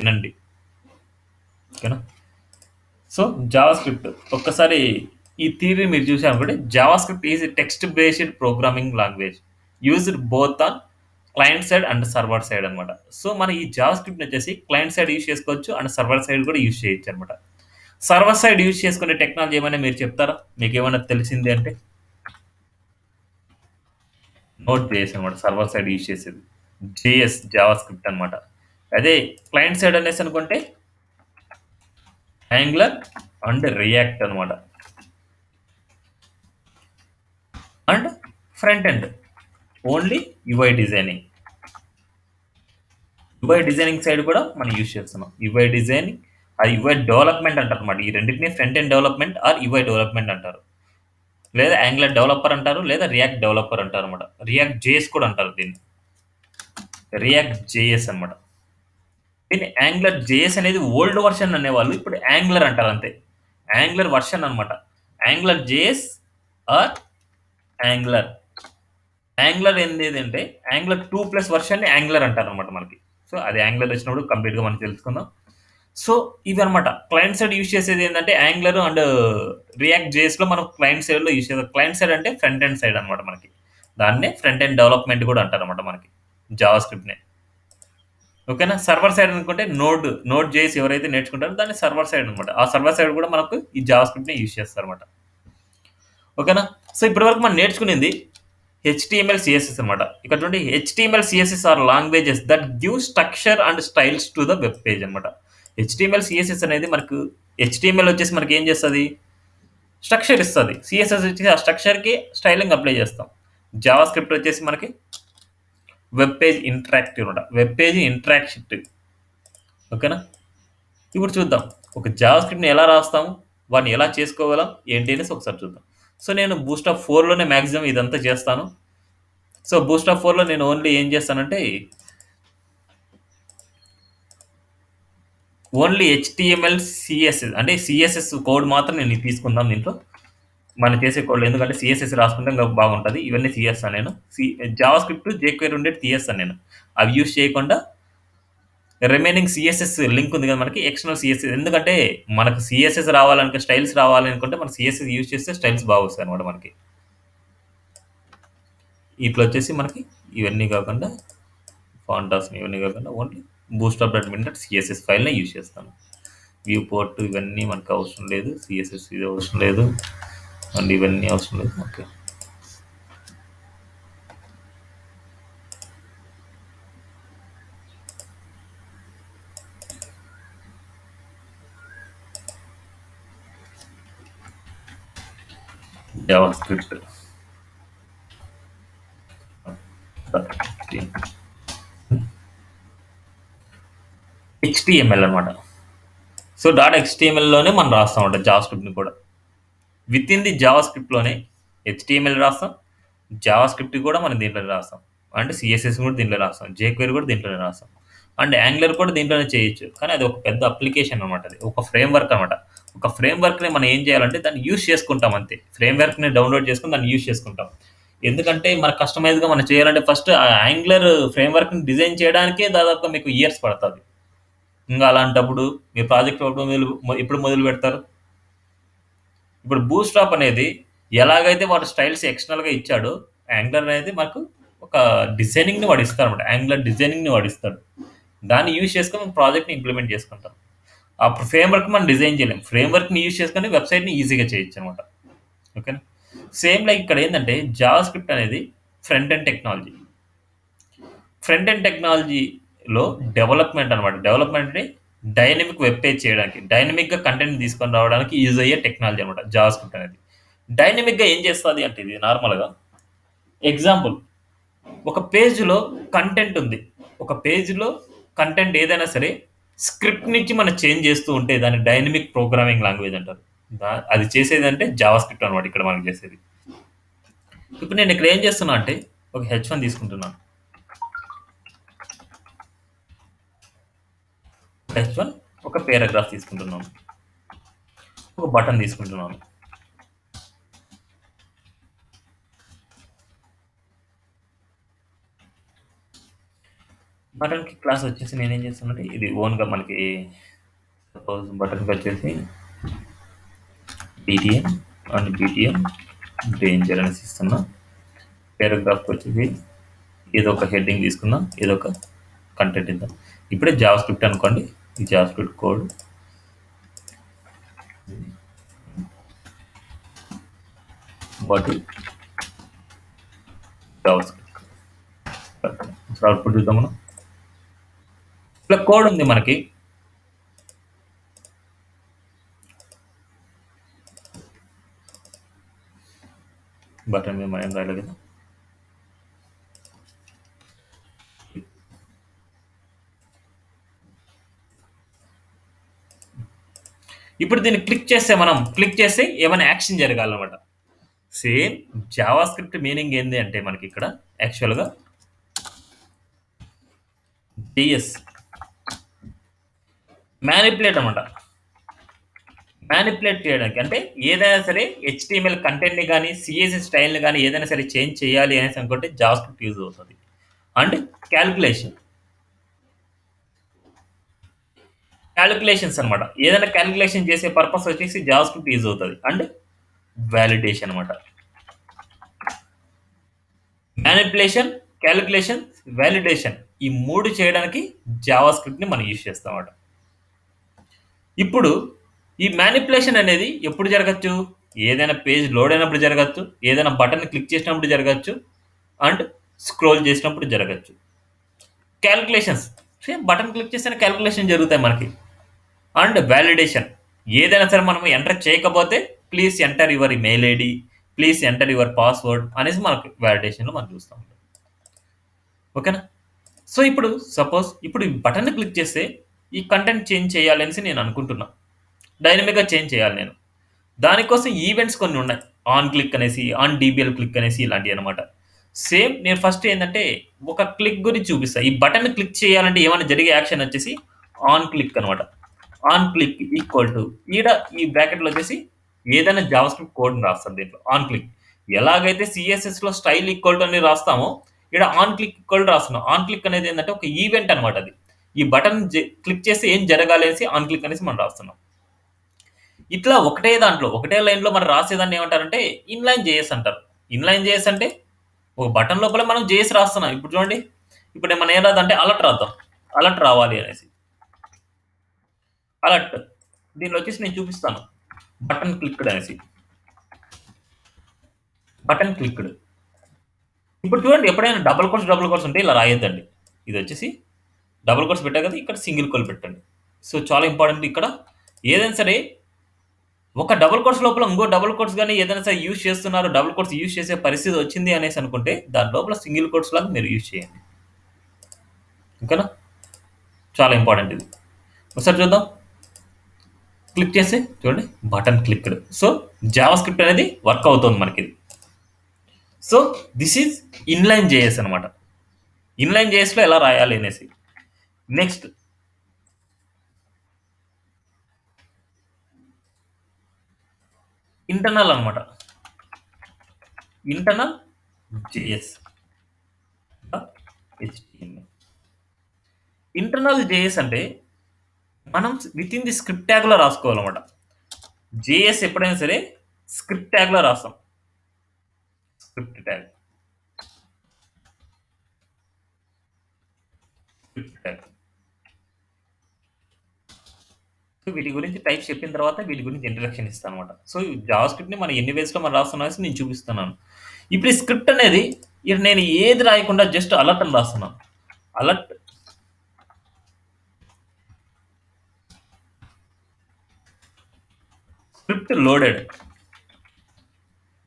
వినండి. ఓకేనా? So Java script ఒక్కసారి ఈ థియరీ మీరు చూసారనుకోండి. JavaScript is text based programming language used both on client side and server side అనమాట. సో మన ఈ జావా స్క్రిప్ట్ వచ్చేసి క్లయింట్ సైడ్ యూజ్ చేసుకోవచ్చు అండ్ సర్వర్ సైడ్ కూడా యూజ్ చేయొచ్చు అనమాట. సర్వర్ సైడ్ యూజ్ చేసుకునే టెక్నాలజీ ఏమైనా మీరు చెప్తారా? మీకు ఏమైనా తెలిసింది అంటే నోట్ జేఎస్ అనమాట. సర్వర్ సైడ్ యూజ్ చేసేది జేఎస్ జావా స్క్రిప్ట్ అనమాట. అదే క్లయింట్ సైడ్ అనేసి అనుకుంటే యాంగ్లర్ అండ్ రియాక్ట్ అనమాట. And front end only UI designing. UI designing side కూడా మనం యూజ్ చేస్తున్నాం. యుఐ డిజైనింగ్ అది యుఐ డెవలప్మెంట్ అంటారు అనమాట. ఈ రెండింటిని front end development or UI development అంటారు. లేదా యాంగ్లర్ డెవలపర్ అంటారు, లేదా రియాక్ట్ డెవలపర్ అంటారు అనమాట. రియాక్ట్ జేఎస్ కూడా అంటారు దీన్ని. రియాక్ట్ జేఎస్ అనమాట. దీన్ని యాంగ్లర్ జేఎస్ అనేది ఓల్డ్ వర్షన్ అనేవాళ్ళు, ఇప్పుడు యాంగ్లర్ అంటారు అంతే. యాంగ్లర్ వర్షన్ అనమాట. Angular JS or angular. Angular ఏంటంటే యాంగ్లర్ 2+ వర్షన్ని యాంగ్లర్ అంటారు అనమాట మనకి. సో అది యాంగ్లర్ వచ్చినప్పుడు కంప్లీట్గా మనం తెలుసుకుందాం. సో ఇవి అనమాట క్లయింట్ సైడ్ యూజ్ చేసేది ఏంటంటే యాంగ్లర్ అండ్ రియాక్ట్ జేఎస్లో మనం క్లయింట్ సైడ్లో యూజ్ చేస్తాం. క్లయింట్ సైడ్ అంటే ఫ్రంట్ ఎండ్ సైడ్ అనమాట మనకి. దాన్నే ఫ్రంట్ ఎండ్ డెవలప్మెంట్ కూడా అంటారు అనమాట మనకి జావా స్క్రిప్ట్ని. ఓకేనా? సర్వర్ సైడ్ అనుకుంటే నోడ్ జేఎస్ ఎవరైతే నేర్చుకుంటారో దాన్ని సర్వర్ సైడ్ అనమాట. ఆ సర్వర్ సైడ్ కూడా మనకు ఈ జావా స్క్రిప్ట్ని యూజ్ చేస్తారు అనమాట. ఓకేనా? సో ఇప్పటివరకు మనం నేర్చుకునేది హెచ్టిఎంఎల్ సిఎస్ఎస్ అనమాట. ఇక్కడ చూడండి, HTML CSS are languages that give structure and styles to the web page అనమాట. హెచ్టిఎంఎల్ సిఎస్ఎస్ అనేది మనకు హెచ్టిఎంఎల్ వచ్చేసి మనకి ఏం చేస్తుంది? స్ట్రక్చర్ ఇస్తుంది. సిఎస్ఎస్ వచ్చేసి ఆ స్ట్రక్చర్కి స్టైలింగ్ అప్లై చేస్తాం. జావా స్క్రిప్ట్ వచ్చేసి మనకి వెబ్ పేజ్ ఇంటరాక్టివ్ అనమాట. Web page interactive. ఓకేనా? ఇప్పుడు చూద్దాం ఒక జావా స్క్రిప్ట్ని ఎలా రాస్తాము, వాడిని ఎలా చేసుకోగలం ఏంటి అనేసి ఒకసారి చూద్దాం. సో నేను బూస్టప్ 4లోనే మ్యాక్సిమం ఇదంతా చేస్తాను. సో బూస్టప్ 4లో నేను ఓన్లీ ఏం చేస్తానంటే ఓన్లీ హెచ్టిఎంఎల్ సిఎస్ఎస్ అంటే సిఎస్ఎస్ కోడ్ మాత్రం నేను తీసుకుందాం దీంట్లో మనం చేసే కోడ్. ఎందుకంటే సిఎస్ఎస్ రాసుకుంటే ఇంకా బాగుంటుంది. ఇవన్నీ తీయేస్తాను నేను. జావా స్క్రిప్ట్ జేక్వేర్ ఉండేది తీయేస్తాను నేను. అవి యూజ్ చేయకుండా రిమైనింగ్ సిఎస్ఎస్ లింక్ ఉంది కదా మనకి, ఎక్స్టర్నల్ సిఎస్ఎస్. ఎందుకంటే మనకు సిఎస్ఎస్ రావాలనుకుంటే, స్టైల్స్ రావాలనుకుంటే మన సిఎస్ఎస్ యూజ్ చేస్తే స్టైల్స్ బాగా వస్తాయి అనమాట మనకి. ఇట్లా వచ్చేసి మనకి ఇవన్నీ కాకుండా ఫాంటాస్ ఇవన్నీ కాకుండా ఓన్లీ bootstrap.min.css ఫైల్ని యూజ్ చేస్తాను. వ్యూ పోర్ట్ ఇవన్నీ మనకు అవసరం లేదు. సిఎస్ఎస్ ఇది అవసరం లేదు అండ్ ఇవన్నీ అవసరం లేదు. ఓకే, జావా స్క్రిప్ట్ హెచ్టిఎంఎల్ అనమాట. సో .htmlలోనే మనం రాస్తాం అనమాట జావా స్క్రిప్ట్ని కూడా. విత్ ఇన్ ది జావా స్క్రిప్ట్లోనే హెచ్టిఎంఎల్ రాస్తాం, జావా స్క్రిప్ట్ కూడా మనం దీంట్లోనే రాస్తాం, అండ్ సిఎస్ఎస్ కూడా దీంట్లో రాస్తాం, జేక్వేర్ కూడా దీంట్లోనే రాస్తాం, అండ్ యాంగ్లర్ కూడా దీంట్లోనే చేయొచ్చు. కానీ అది ఒక పెద్ద అప్లికేషన్ అనమాట. అది ఒక ఫ్రేమ్ వర్క్ అనమాట. ఒక ఫ్రేమ్ వర్క్ని మనం ఏం చేయాలంటే దాన్ని యూజ్ చేసుకుంటాం అంతే. ఫ్రేమ్ వర్క్ని డౌన్లోడ్ చేసుకుని దాన్ని యూజ్ చేసుకుంటాం. ఎందుకంటే మన కస్టమైజ్గా మనం చేయాలంటే ఫస్ట్ ఆ యాంగ్లర్ ఫ్రేమ్ వర్క్ని డిజైన్ చేయడానికే దాదాపుగా మీకు ఇయర్స్ పడుతుంది. ఇంకా అలాంటప్పుడు మీ ప్రాజెక్ట్ ఎప్పుడు మొదలు పెడతారు? ఇప్పుడు బూస్ట్రాప్ అనేది ఎలాగైతే వాడు స్టైల్స్ ఎక్స్టర్నల్గా ఇచ్చాడో, యాంగ్లర్ అనేది మాకు ఒక డిజైనింగ్ని వాడు ఇస్తాడు అనమాట. యాంగ్లర్ డిజైనింగ్ని వాడు ఇస్తాడు. దాన్ని యూజ్ చేసుకొని మనం ప్రాజెక్ట్ని ఇంప్లిమెంట్ చేసుకుంటాం. ఆ ఫ్రేమ్ వర్క్ మనం డిజైన్ చేయలేం. ఫ్రేమ్ వర్క్ని యూజ్ చేసుకొని వెబ్సైట్ని ఈజీగా చేయొచ్చు అనమాట. ఓకేనా? సేమ్ లైక్ ఇక్కడ ఏంటంటే జావా స్క్రిప్ట్ అనేది front end technology. Front end టెక్నాలజీలో డెవలప్మెంట్ అనమాట. డెవలప్మెంట్ అంటే డైనమిక్ వెబ్ పేజ్ చేయడానికి, డైనమిక్గా కంటెంట్ తీసుకొని రావడానికి యూజ్ అయ్యే టెక్నాలజీ అనమాట జావా స్క్రిప్ట్ అనేది. డైనమిక్గా ఏం చేస్తుంది అంటే ఇది నార్మల్గా ఎగ్జాంపుల్, ఒక పేజ్లో కంటెంట్ ఉంది. ఒక పేజ్లో కంటెంట్ ఏదైనా సరే స్క్రిప్ట్ నుంచి మనం చేంజ్ చేస్తూ ఉంటే దాన్ని డైనమిక్ ప్రోగ్రామింగ్ లాంగ్వేజ్ అంటారు. అది చేసేది అంటే జావా స్క్రిప్ట్ అనమాట ఇక్కడ మనం చేసేది. ఇప్పుడు నేను ఇక్కడ ఏం చేస్తున్నా అంటే ఒక H1 తీసుకుంటున్నాను. H1 ఒక పేరాగ్రాఫ్ తీసుకుంటున్నాను, ఒక బటన్ తీసుకుంటున్నాను. బటన్‌కి క్లాస్ వచ్చేసి నేనేం చేస్తానంటే ఇది ఓన్‌గా మనకి సపోజ్ బటన్‌కి వచ్చేసి బీటీఎం అండ్ బీటీఎం డేంజర్ అనేసి ఇస్తున్నా. పారాగ్రాఫ్‌కి వచ్చేసి ఏదో ఒక హెడ్డింగ్ తీసుకుందాం. ఏదో ఒక కంటెంట్ ఇద్దాం. ఇప్పుడే జావాస్క్రిప్ట్ అనుకోండి. ఈ JavaScript code bottle JavaScript output చూద్దాం మనం. ఇట్లా కోడ్ ఉంది మనకి. బటన్ మీద మనం రాయలేదు కదా. ఇప్పుడు దీన్ని క్లిక్ చేస్తే ఏమైనా యాక్షన్ జరగాలన్నమాట. సేమ్ జావాస్క్రిప్ట్ మీనింగ్ ఏంది అంటే మనకి ఇక్కడ యాక్చువల్‌గా జేఎస్ మ్యానిపులేట్ అనమాట. మ్యానిపులేట్ చేయడానికి అంటే ఏదైనా సరే హెచ్టీఎంఎల్ కంటెంట్‌ని గాని, సీఎస్ఎస్ స్టైల్‌ని గాని ఏదైనా సరే చేంజ్ చేయాలి అనేసి అనుకుంటే జావాస్క్రిప్ట్ యూజ్ అవుతది. అండ్ క్యాలిక్యులేషన్స్ అనమాట. ఏదైనా క్యాలిక్యులేషన్ చేసే పర్పస్ వచ్చేసి జావాస్క్రిప్ట్ యూజ్ అవుతది. అండ్ వాలిడేషన్ అనమాట. మ్యానిపులేషన్, క్యాలిక్యులేషన్, వాలిడేషన్ ఈ 3 చేయడానికి జావాస్క్రిప్ట్‌ని మనం యూజ్ చేస్తామన్నమాట. ఇప్పుడు ఈ మ్యానిపులేషన్ అనేది ఎప్పుడు జరగచ్చు? ఏదైనా పేజ్ లోడ్ అయినప్పుడు జరగచ్చు. ఏదైనా బటన్ క్లిక్ చేసినప్పుడు జరగచ్చు. అండ్ స్క్రోల్ చేసినప్పుడు జరగచ్చు. క్యాలిక్యులేషన్స్ సేమ్ బటన్ క్లిక్ చేస్తేనే క్యాలిక్యులేషన్ జరుగుతాయి మనకి. అండ్ వాలిడేషన్ ఏదైనా సరే మనం ఎంటర్ చేయకపోతే please enter your mail ID, please enter your password అనేసి మనకు వాలిడేషన్‌లో మనం చూస్తాం. ఓకేనా? సో, ఇప్పుడు ఈ బటన్ క్లిక్ చేస్తే ఈ కంటెంట్ చేంజ్ చేయాలి అనేసి నేను అనుకుంటున్నా. డైనమిక్‌గా చేంజ్ చేయాలి నేను. దానికోసం ఈవెంట్స్ కొన్ని ఉన్నాయి. ఆన్ క్లిక్ అనేసి, ఆన్ డీబీఎల్ క్లిక్ అనేసి ఇలాంటివన్నమాట. సేమ్ నేను ఫస్ట్ ఏందంటే ఒక క్లిక్ గురించి చూపిస్తా. ఈ బటన్ క్లిక్ చేయాలంటే ఏమైనా జరిగే యాక్షన్ వచ్చేసి ఆన్ క్లిక్ అనమాట. ఆన్ క్లిక్ ఈక్వల్ టు ఈడ ఈ బ్రాకెట్‌లో వచ్చేసి ఏదైనా జావాస్క్రిప్ట్ కోడ్‌ని రాస్తాను దీంట్లో. ఆన్ క్లిక్ ఎలాగైతే సీఎస్ఎస్‌లో స్టైల్ ఈక్వల్ టు అని రాస్తామో ఈడ ఆన్ క్లిక్ ఈక్వల్ టు రాస్తున్నాం. ఆన్ క్లిక్ అనేది ఏందంటే ఒక ఈవెంట్ అనమాట అది. ఈ బటన్ క్లిక్ చేస్తే ఏం జరగాలి అనేసి ఆన్ క్లిక్ అనేసి మనం రాస్తున్నాం. ఇట్లా ఒకటే లైన్‌లో మనం రాసేదాన్ని ఏమంటారంటే ఇన్‌లైన్ జేఎస్ అంటారు. ఇన్‌లైన్ జేఎస్ అంటే ఒక బటన్ లోపల మనం జేఎస్ రాస్తున్నాం. ఇప్పుడు చూడండి. ఇప్పుడు మనం ఏం రాద్దాం అంటే అలర్ట్ రాద్దాం. అలర్ట్ రావాలి అనేసి. అలర్ట్ దీనిలో వచ్చేసి నేను చూపిస్తాను. బటన్ క్లిక్డ్ అనేసి. Button clicked. ఇప్పుడు చూడండి ఎప్పుడైనా డబుల్ కోట్స్ ఉంటే ఇలా రాయొద్దండి. ఇది వచ్చేసి డబుల్ కోట్స్ పెట్టా కదా ఇక్కడ సింగిల్ కోట్ పెట్టండి. సో చాలా ఇంపార్టెంట్ ఇక్కడ ఏదైనా సరే ఒక డబుల్ కోట్స్ లోపల ఇంకో డబుల్ కోట్స్ గాని ఏదైనా సరే యూజ్ చేస్తున్నారు. డబుల్ కోట్స్ యూజ్ చేసే పరిస్థితి వచ్చింది అనేసి అనుకుంటే దాని లోపల సింగిల్ కోట్స్ లాగా మీరు యూజ్ చేయండి. ఓకేనా? చాలా ఇంపార్టెంట్ ఇది. ఒకసారి చూద్దాం. క్లిక్ చేసి చూడండి బటన్ క్లిక్డ్. సో జావాస్క్రిప్ట్ అనేది వర్క్ అవుతుంది మనకి. So this is inline JS అనమాట. ఇన్లైన్ జేఎస్లో ఎలా రాయాలి అనేసి. నెక్స్ట్ ఇంటర్నల్ అనమాట. ఇంటర్నల్ జేఎస్ ఇంటర్నల్ జేఎస్ అంటే మనం విత్ ఇన్ ది స్క్రిప్ట్ ట్యాగ్లో రాసుకోవాలన్నమాట. జేఎస్ ఎప్పుడైనా సరే స్క్రిప్ట్ ట్యాగ్లో రాస్తాం. స్క్రిప్ట్ ట్యాగ్ సో వీటి గురించి టైప్స్ చెప్పిన తర్వాత వీటి గురించి ఇంట్రడక్షన్ ఇస్తాను అనమాట. సో జావాస్క్రిప్ట్ని మనం ఎన్ని వేస్లో మనం రాస్తున్నాం నేను చూపిస్తున్నాను. ఇప్పుడు ఈ స్క్రిప్ట్ అనేది ఇక్కడ నేను ఏది రాయకుండా జస్ట్ అలర్ట్ అని రాస్తున్నాను. Alert script loaded.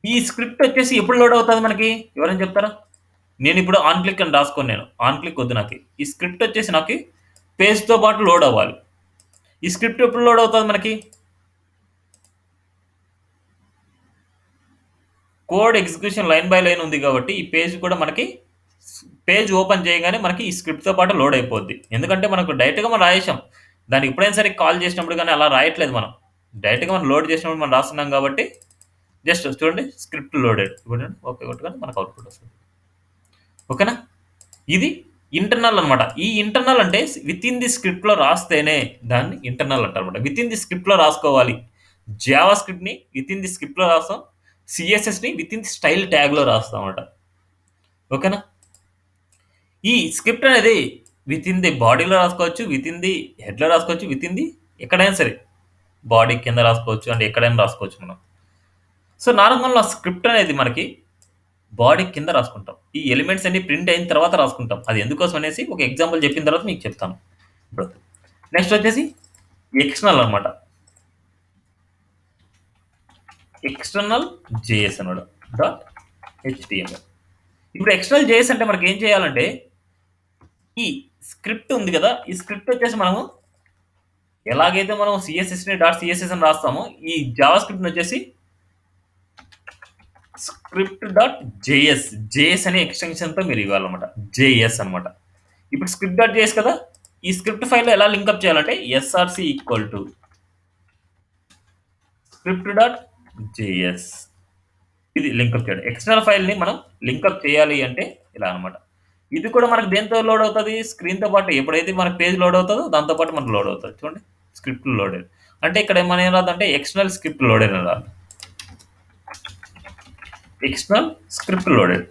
ఈ స్క్రిప్ట్ వచ్చేసి ఎప్పుడు లోడ్ అవుతుంది మనకి ఎవరైనా చెప్తారా? నేను ఇప్పుడు ఆన్ క్లిక్ అని రాసుకోను. నేను ఆన్ క్లిక్ వద్దు నాకు. ఈ స్క్రిప్ట్ వచ్చేసి నాకు పేజ్తో పాటు లోడ్ అవ్వాలి. ఈ స్క్రిప్ట్ ఎప్పుడు లోడ్ అవుతుంది మనకి? Code execution line by line ఉంది కాబట్టి ఈ పేజ్ కూడా మనకి పేజ్ ఓపెన్ చేయగానే మనకి ఈ స్క్రిప్ట్తో పాటు లోడ్ అయిపోద్ది. ఎందుకంటే మనకు డైరెక్ట్గా మనం రాయేసాం. దాన్ని ఎప్పుడైనా సరే కాల్ చేసినప్పుడు కానీ అలా రాయట్లేదు మనం. డైరెక్ట్గా మనం లోడ్ చేసినప్పుడు మనం రాస్తున్నాం కాబట్టి జస్ట్ చూడండి స్క్రిప్ట్ లోడెడ్. చూడండి ఓకే కొట్టుకొని మనకు అవుట్పుట్ వస్తుంది. ఓకేనా? ఇది ఇంటర్నల్ అనమాట. ఈ ఇంటర్నల్ అంటే విత్ ఇన్ ది స్క్రిప్ట్‌లో రాస్తేనే దాన్ని ఇంటర్నల్ అంటారనమాట. విత్ ఇన్ ది స్క్రిప్ట్‌లో రాసుకోవాలి. జావా స్క్రిప్ట్‌ని విత్ ఇన్ ది స్క్రిప్ట్‌లో రాస్తాం. సీఎస్ఎస్‌ని విత్ ఇన్ ది స్టైల్ ట్యాగ్‌లో రాస్తామన్నమాట. ఓకేనా? ఈ స్క్రిప్ట్ అనేది విత్ ఇన్ ది బాడీలో రాసుకోవచ్చు. విత్ ఇన్ ది హెడ్‌లో రాసుకోవచ్చు. విత్ ఇన్ ది ఎక్కడైనా సరే. బాడీ కింద రాసుకోవచ్చు. అండ్ ఎక్కడైనా రాసుకోవచ్చు మనం. సో, నార్మల్‌గా స్క్రిప్ట్ అనేది మనకి బాడీ కింద రాసుకుంటాం. ఈ ఎలిమెంట్స్ అన్నీ ప్రింట్ అయిన తర్వాత రాసుకుంటాం. అది ఎందుకోసం అనేసి ఒక ఎగ్జాంపుల్ చెప్పిన తర్వాత మీకు చెప్తాను. ఇప్పుడు నెక్స్ట్ వచ్చేసి ఎక్స్టర్నల్ అనమాట. ఎక్స్టర్నల్ జేఎస్ అనమాట. Dot HTML. ఇప్పుడు ఎక్స్టర్నల్ జేఎస్ అంటే మనకి ఏం చేయాలంటే ఈ స్క్రిప్ట్ ఉంది కదా! ఈ స్క్రిప్ట్ వచ్చేసి మనము ఎలాగైతే మనం సీఎస్ఎస్‌ని డాట్ సీఎస్ఎస్ అని రాస్తామో ఈ జావా స్క్రిప్ట్‌ని వచ్చేసి స్క్రిప్ట్ డాట్ జేఎస్ జేఎస్ అనే ఎక్స్టెన్షన్‌తో మీరు ఇవ్వాలన్నమాట. జేఎస్ అనమాట. ఇప్పుడు స్క్రిప్ట్ డాట్ జేఎస్ కదా! ఈ స్క్రిప్ట్ ఫైల్‌లో ఎలా లింకప్ చేయాలంటే SRC equal to script dot JS ఇది లింకప్ చేయడం. ఎక్స్టర్నల్ ఫైల్‌ని మనం లింకప్ చేయాలి అంటే ఇలా అనమాట. ఇది కూడా మనకు దేనితో లోడ్ అవుతది? స్క్రీన్‌తో పాటు ఎప్పుడైతే మనకు పేజ్ లోడ్ అవుతదో దాంతో పాటు మనకు లోడ్ అవుతది. చూడండి. Script loaded. అంటే ఇక్కడ మనం ఏం రాద్దంటే ఎక్స్టర్నల్ స్క్రిప్ట్ లోడెడ్ అని రాద్దాం. External script loaded.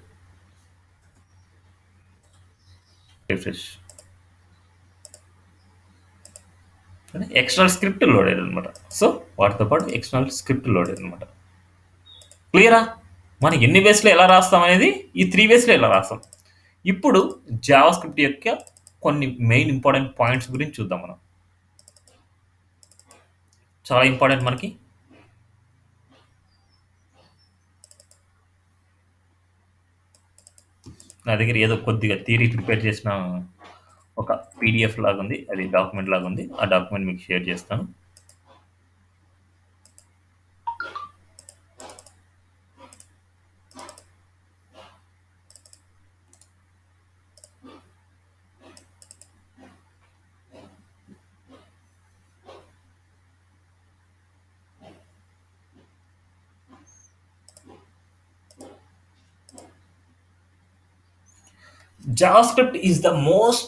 Refresh. External script loaded అనమాట. సో, వాటితో పాటు ఎక్స్టర్నల్ స్క్రిప్ట్ లోడెడ్ అనమాట. క్లియరా? మనం ఎన్ని వేస్‌లో ఎలా రాస్తాం అనేది ఈ 3 వేస్‌లో ఎలా రాస్తాం. ఇప్పుడు జావా స్క్రిప్ట్ యొక్క కొన్ని మెయిన్ ఇంపార్టెంట్ పాయింట్స్ గురించి చూద్దాం మనం. చాలా ఇంపార్టెంట్ మనకి. నా దగ్గర ఏదో కొద్దిగా థియరీ ప్రిపేర్ చేసిన ఒక పీడిఎఫ్ లాగా ఉంది. అది డాక్యుమెంట్ లాగా ఉంది. ఆ డాక్యుమెంట్ మీకు షేర్ చేస్తాను. JavaScript is the most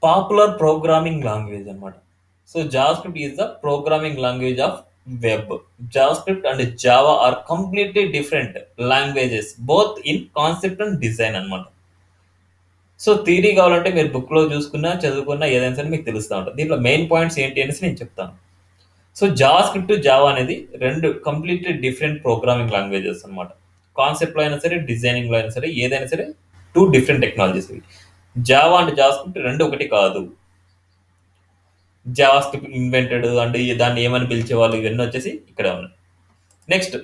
popular programming language అనమాట. So JavaScript is the programming language of web. JavaScript and Java are completely different languages, both in concept and design అనమాట. సో థియరీ కావాలంటే మీరు బుక్‌లో చూసుకున్నా, చదువుకున్నా ఏదైనా సరే మీకు తెలుస్తా ఉంటది. దీంట్లో మెయిన్ పాయింట్స్ ఏంటి అనేసి నేను చెప్తాను. సో జావాస్క్రిప్ట్, జావా అనేది 2 కంప్లీట్‌లీ డిఫరెంట్ ప్రోగ్రామింగ్ లాంగ్వేజెస్ అనమాట. కాన్సెప్ట్‌లో అయినా సరే, డిజైనింగ్‌లో అయినా సరే, ఏదైనా సరే 2 డిఫరెంట్ టెక్నాలజీస్ ఇవి. జావా అండ్ జావాస్క్రిప్ట్ 2 ఒకటి కాదు. జావాస్క్రిప్ట్ ఇన్వెంటెడ్ అండ్ దాన్ని ఏమని పిలిచేవాళ్ళు ఇవన్నీ వచ్చేసి ఇక్కడే ఉన్నాయి. Next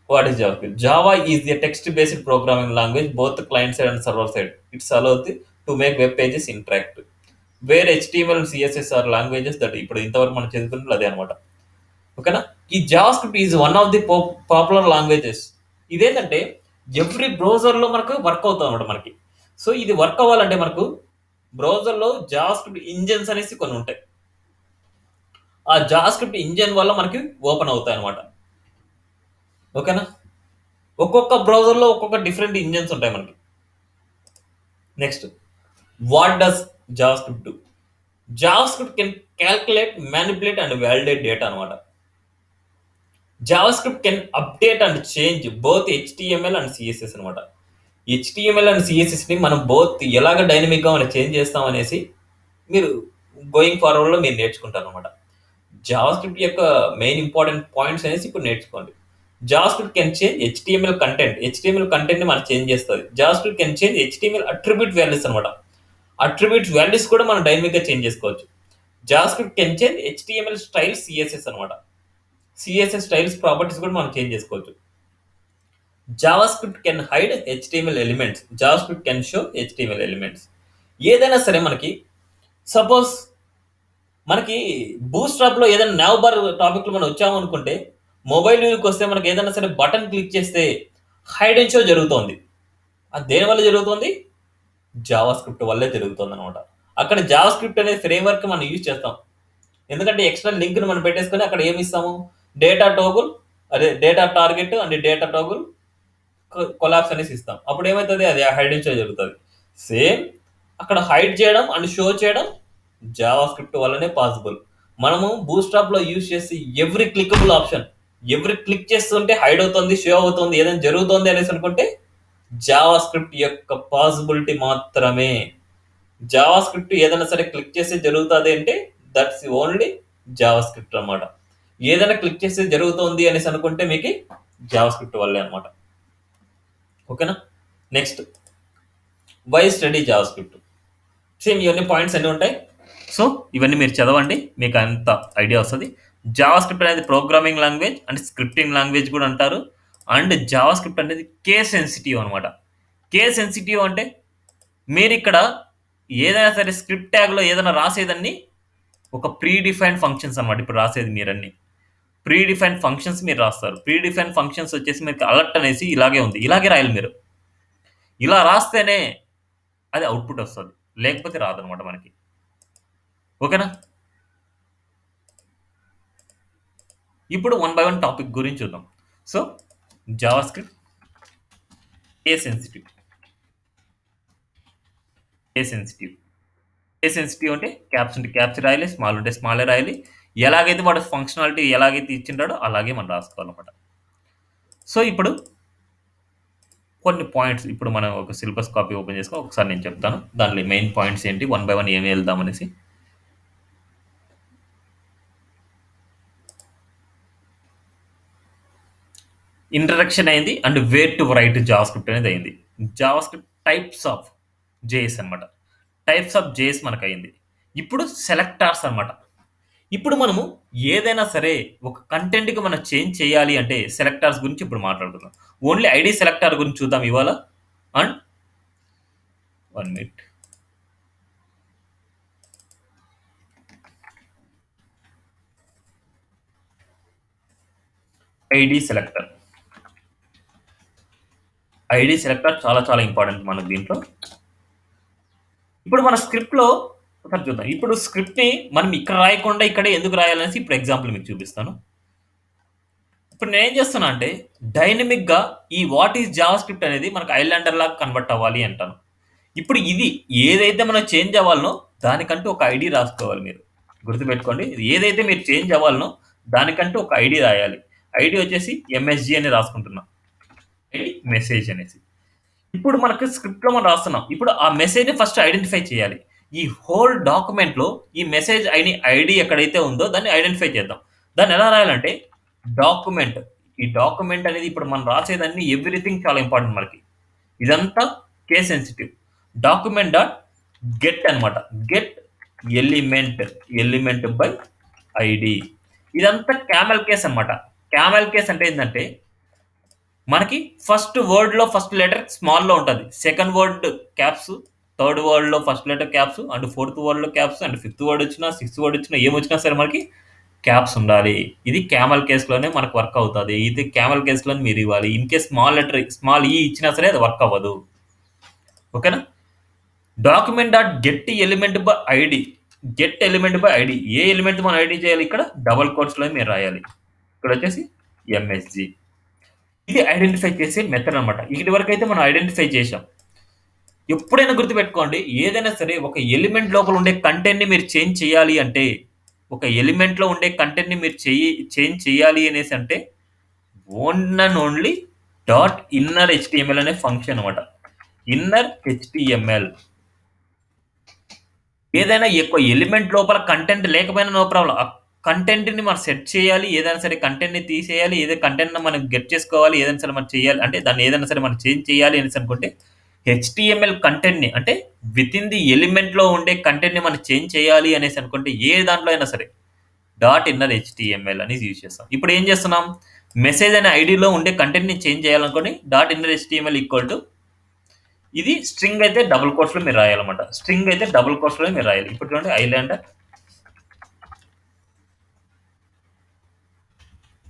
what is JavaScript? Java is a text based programming language both client side and server side. It's allows to make web pages interactive. Where HTML and CSS are languages that ఇప్పుడు ఇంతవరకు మనం చదువుకున్నట్లు అదే అనమాట. ఓకేనా? ఈ JavaScript is one of the popular languages. ఇదేంటంటే every బ్రౌజర్‌లో మనకు వర్క్ అవుతదనమాట మనకి. సో, ఇది వర్క్ అవ్వాలంటే మనకు బ్రౌజర్‌లో జావాస్క్రిప్ట్ ఇంజిన్స్ అనేసి కొన్ని ఉంటాయి. ఆ జావాస్క్రిప్ట్ ఇంజిన్ వల్ల మనకి ఓపెన్ అవుతాయన్నమాట. ఓకేనా? ఒక్కొక్క బ్రౌజర్‌లో ఒక్కొక్క డిఫరెంట్ ఇంజిన్స్ ఉంటాయి మనకి. Next what does JavaScript do? JavaScript can calculate, manipulate and validate data అనమాట. JavaScript can update and change both HTML and CSS అనమాట. హెచ్టీఎంఎల్ అండ్ సిఎస్ఎస్ని మనం బోత్ ఎలాగ డైనమిక్గా మనం చేంజ్ చేస్తాం అనేసి మీరు గోయింగ్ ఫార్వర్డ్లో మీరు నేర్చుకుంటారు అనమాట. జావాస్క్రిప్ట్ యొక్క మెయిన్ ఇంపార్టెంట్ పాయింట్స్ అనేసి ఇప్పుడు నేర్చుకోండి. JavaScript can change HTML content. HTML కంటెంట్ని మనం చేంజ్ చేస్తుంది. JavaScript can change HTML attribute values అనమాట. అట్రిబ్యూట్ వాల్యూస్ కూడా మనం డైనమిక్గా చేంజ్ చేసుకోవచ్చు. JavaScript can change HTML styles CSS అనమాట. సిఎస్ఎస్ స్టైల్స్ ప్రాపర్టీస్ కూడా మనం చేంజ్ చేసుకోవచ్చు. JavaScript can hide HTML elements. JavaScript can show HTML elements. ఏదైనా సరే మనకి సపోజ్ మనకి బూస్ట్రాప్‌లో ఏదైనా నావ్ బార్ టాపిక్‌లో మనం వచ్చామనుకుంటే, మొబైల్ వ్యూకి వస్తే మనకి ఏదైనా సరే బటన్ క్లిక్ చేస్తే హైడ్ అండ్ షో జరుగుతోంది. అది దేనివల్ల జరుగుతోంది? జావాస్క్రిప్ట్ వల్లే జరుగుతుందనమాట. అక్కడ జావాస్క్రిప్ట్ అనే ఫ్రేమ్‌వర్క్ మనం యూజ్ చేస్తాం. ఎందుకంటే ఎక్స్టర్నల్ లింక్‌ని మనం పెట్టేసుకొని అక్కడ ఏమి ఇస్తాము? డేటా టోగుల్ అదే data target and data toggle collapse అనేసి ఇస్తాం. అప్పుడు ఏమైతది? అది హైడ్ అండ్ షో జరుగుతది. సేమ్ అక్కడ హైడ్ చేయడం అండ్ షో చేయడం జావా స్క్రిప్ట్ వల్లనే పాసిబుల్. మనము బూట్‌స్ట్రాప్‌లో యూజ్ చేసి every clickable option, every click చేస్తుంటే హైడ్ అవుతుంది, షో అవుతుంది, ఏదైనా జరుగుతోంది అనేసి అనుకుంటే జావా స్క్రిప్ట్ యొక్క పాసిబిలిటీ మాత్రమే. జావా స్క్రిప్ట్ ఏదైనా సరే క్లిక్ చేస్తే జరుగుతుంది అంటే దట్స్ ఓన్లీ జావా స్క్రిప్ట్ అనమాట. ఏదైనా క్లిక్ చేస్తే జరుగుతోంది అనేసి అనుకుంటే మీకు జావా స్క్రిప్ట్ వల్లే అనమాట. ఓకేనా? Next why study JavaScript. Same ఇవన్నీ పాయింట్స్ అన్నీ ఉంటాయి. సో ఇవన్నీ మీరు చదవండి, మీకు అంత ఐడియా వస్తుంది. జావా స్క్రిప్ట్ అనేది programming language and scripting language కూడా అంటారు. అండ్ జావా స్క్రిప్ట్ అనేది కేస్ సెన్సిటివ్ అనమాట. కేస్ సెన్సిటివ్ అంటే మీరు ఇక్కడ ఏదైనా సరే స్క్రిప్ట్ ట్యాగ్లో ఏదైనా రాసేదాన్ని ఒక ప్రీ డిఫైన్డ్ ఫంక్షన్స్ అనమాట. ఇప్పుడు రాసేది మీరన్నీ ప్రీ డిఫైన్డ్ ఫంక్షన్స్ మీరు రాస్తారు. ప్రీ డిఫైన్డ్ ఫంక్షన్స్ వచ్చేసి మీకు అలర్ట్ అనేసి ఇలాగే ఉంది, ఇలాగే రాయాలి మీరు. ఇలా రాస్తేనే అది అవుట్పుట్ వస్తుంది, లేకపోతే రాదనమాట మనకి. ఓకేనా? ఇప్పుడు వన్ బై వన్ టాపిక్ గురించి చూద్దాం. So Java script case sensitive. Case sensitive case sensitive అంటే క్యాప్స్ ఉంటే క్యాప్స్ రాయాలి, స్మాల్ ఉంటే స్మాలే రాయాలి. ఎలాగైతే వాడు ఫంక్షనాలిటీ ఎలాగైతే ఇచ్చింటాడో అలాగే మనం రాసుకోవాలన్నమాట. సో ఇప్పుడు కొన్ని పాయింట్స్, ఇప్పుడు మనం ఒక సిలబస్ కాపీ ఓపెన్ చేసుకొని ఒకసారి నేను చెప్తాను, దాంట్లో మెయిన్ పాయింట్స్ ఏంటి, వన్ బై వన్ ఏమి వెళ్దాం అనేసి. ఇంట్రడక్షన్ అయింది and where to write JavaScript అనేది అయింది. JavaScript types of JS అనమాట. టైప్స్ ఆఫ్ జేఎస్ మనకు అయింది. ఇప్పుడు సెలెక్టార్స్ అనమాట. ఇప్పుడు మనము ఏదైనా సరే ఒక కంటెంట్కి మనం చేంజ్ చేయాలి అంటే సెలెక్టార్స్ గురించి ఇప్పుడు మాట్లాడుతున్నాం. ఓన్లీ ఐడి సెలెక్టార్ గురించి చూద్దాం ఇవాళ. And 1 minute. ID selector. ID selector చాలా చాలా ఇంపార్టెంట్ మనకు దీంట్లో. ఇప్పుడు మన స్క్రిప్ట్లో ఒకసారి చూద్దాం. ఇప్పుడు స్క్రిప్ట్ని మనం ఇక్కడ రాయకుండా ఇక్కడే ఎందుకు రాయాలనేసి ఇప్పుడు ఎగ్జాంపుల్ మీకు చూపిస్తాను. ఇప్పుడు నేను ఏం చేస్తున్నా అంటే డైనమిక్గా ఈ వాట్ ఈజ్ జావా స్క్రిప్ట్ అనేది మనకు ఐలాండర్ లాగా కన్వర్ట్ అవ్వాలి అంటాను. ఇప్పుడు ఇది ఏదైతే మనం చేంజ్ అవ్వాలనో దానికంటూ ఒక ఐడి రాసుకోవాలి. మీరు గుర్తుపెట్టుకోండి, ఏదైతే మీరు చేంజ్ అవ్వాలనో దానికంటూ ఒక ఐడి రాయాలి. ఐడి వచ్చేసి ఎంఎస్జి అని రాసుకుంటున్నాం, ఐడి మెసేజ్ అనేసి. ఇప్పుడు మనకు స్క్రిప్ట్లో మనం రాస్తున్నాం. ఇప్పుడు ఆ మెసేజ్ని ఫస్ట్ ఐడెంటిఫై చేయాలి. ఈ హోల్ డాక్యుమెంట్లో ఈ మెసేజ్ ఐడి ఎక్కడైతే ఉందో దాన్ని ఐడెంటిఫై చేద్దాం. దాన్ని ఎలా రాయాలంటే డాక్యుమెంట్. ఈ డాక్యుమెంట్ అనేది ఇప్పుడు మనం రాసేదాన్ని ఎవ్రీథింగ్ చాలా ఇంపార్టెంట్ మనకి. ఇదంతా case sensitive. Document dot get అనమాట. Get element by ID. ఇదంతా క్యామెల్ కేస్ అనమాట. క్యామెల్ కేస్ అంటే ఏంటంటే మనకి ఫస్ట్ వర్డ్లో ఫస్ట్ లెటర్ స్మాల్లో ఉంటుంది, సెకండ్ వర్డ్ క్యాప్స్, థర్డ్ వర్డ్లో first letter caps, and fourth వర్డ్లో క్యాప్స్, అండ్ ఫిఫ్త్ వర్డ్ వచ్చినా సిక్స్త్ వర్డ్ వచ్చినా ఏమొచ్చినా సరే మనకి క్యాప్స్ ఉండాలి. ఇది క్యామెల్ కేసులోనే మనకు వర్క్ అవుతుంది. ఇది క్యామెల్ కేసులోనే మీరు ఇవ్వాలి. In case small letter small ఈ ఇచ్చినా సరే అది వర్క్ అవ్వదు. ఓకేనా? Document dot get element by ID. Get element by ID. A element మనం ఐడి చేయాలి? ఇక్కడ డబల్ కోట్స్లో మీరు రాయాలి. ఇక్కడ వచ్చేసి ఎంఎస్జి. ఇది ఐడెంటిఫై చేసే మెథడ్ అనమాట. ఇక్కడి వరకు అయితే మనం ఐడెంటిఫై చేసాం. ఎప్పుడైనా గుర్తుపెట్టుకోండి, ఏదైనా సరే ఒక ఎలిమెంట్ లోపల ఉండే కంటెంట్ని మీరు చేంజ్ చేయాలి అంటే, ఒక ఎలిమెంట్లో ఉండే కంటెంట్ని మీరు చేంజ్ చేయాలి అనేసి అంటే own and only dot inner HTML అనే ఫంక్షన్ అనమాట. Inner HTML. ఏదైనా ఎక్కువ ఎలిమెంట్ లోపల కంటెంట్ లేకపోయినా నో ప్రాబ్లం. ఆ కంటెంట్ని మనం సెట్ చేయాలి. ఏదైనా సరే కంటెంట్ని తీసేయాలి, ఏదో కంటెంట్ని మనం గెట్ చేసుకోవాలి, ఏదైనా సరే మనం చేయాలి అంటే దాన్ని ఏదైనా సరే మనం చేంజ్ చేయాలి అనేసి అనుకుంటే హెచ్టిఎంఎల్ కంటెంట్ని అంటే విత్ ఇన్ ది ఎలిమెంట్లో ఉండే కంటెంట్ని మనం చేంజ్ చేయాలి అనేసి అనుకుంటే ఏ దాంట్లో అయినా సరే డాట్ ఇన్నర్ హెచ్టిఎంఎల్ అనేది యూజ్ చేస్తాం. ఇప్పుడు ఏం చేస్తున్నాం? మెసేజ్ అనే ఐడిలో ఉండే కంటెంట్ని చేంజ్ చేయాలనుకోండి dot inner HTML equal to ఇది స్ట్రింగ్ అయితే డబుల్ కోట్స్లో మీరు రాయాలన్నమాట. స్ట్రింగ్ అయితే డబుల్ కోట్స్లో మీరు రాయాలి. ఇప్పుడు చూడండి, ఐలాండర్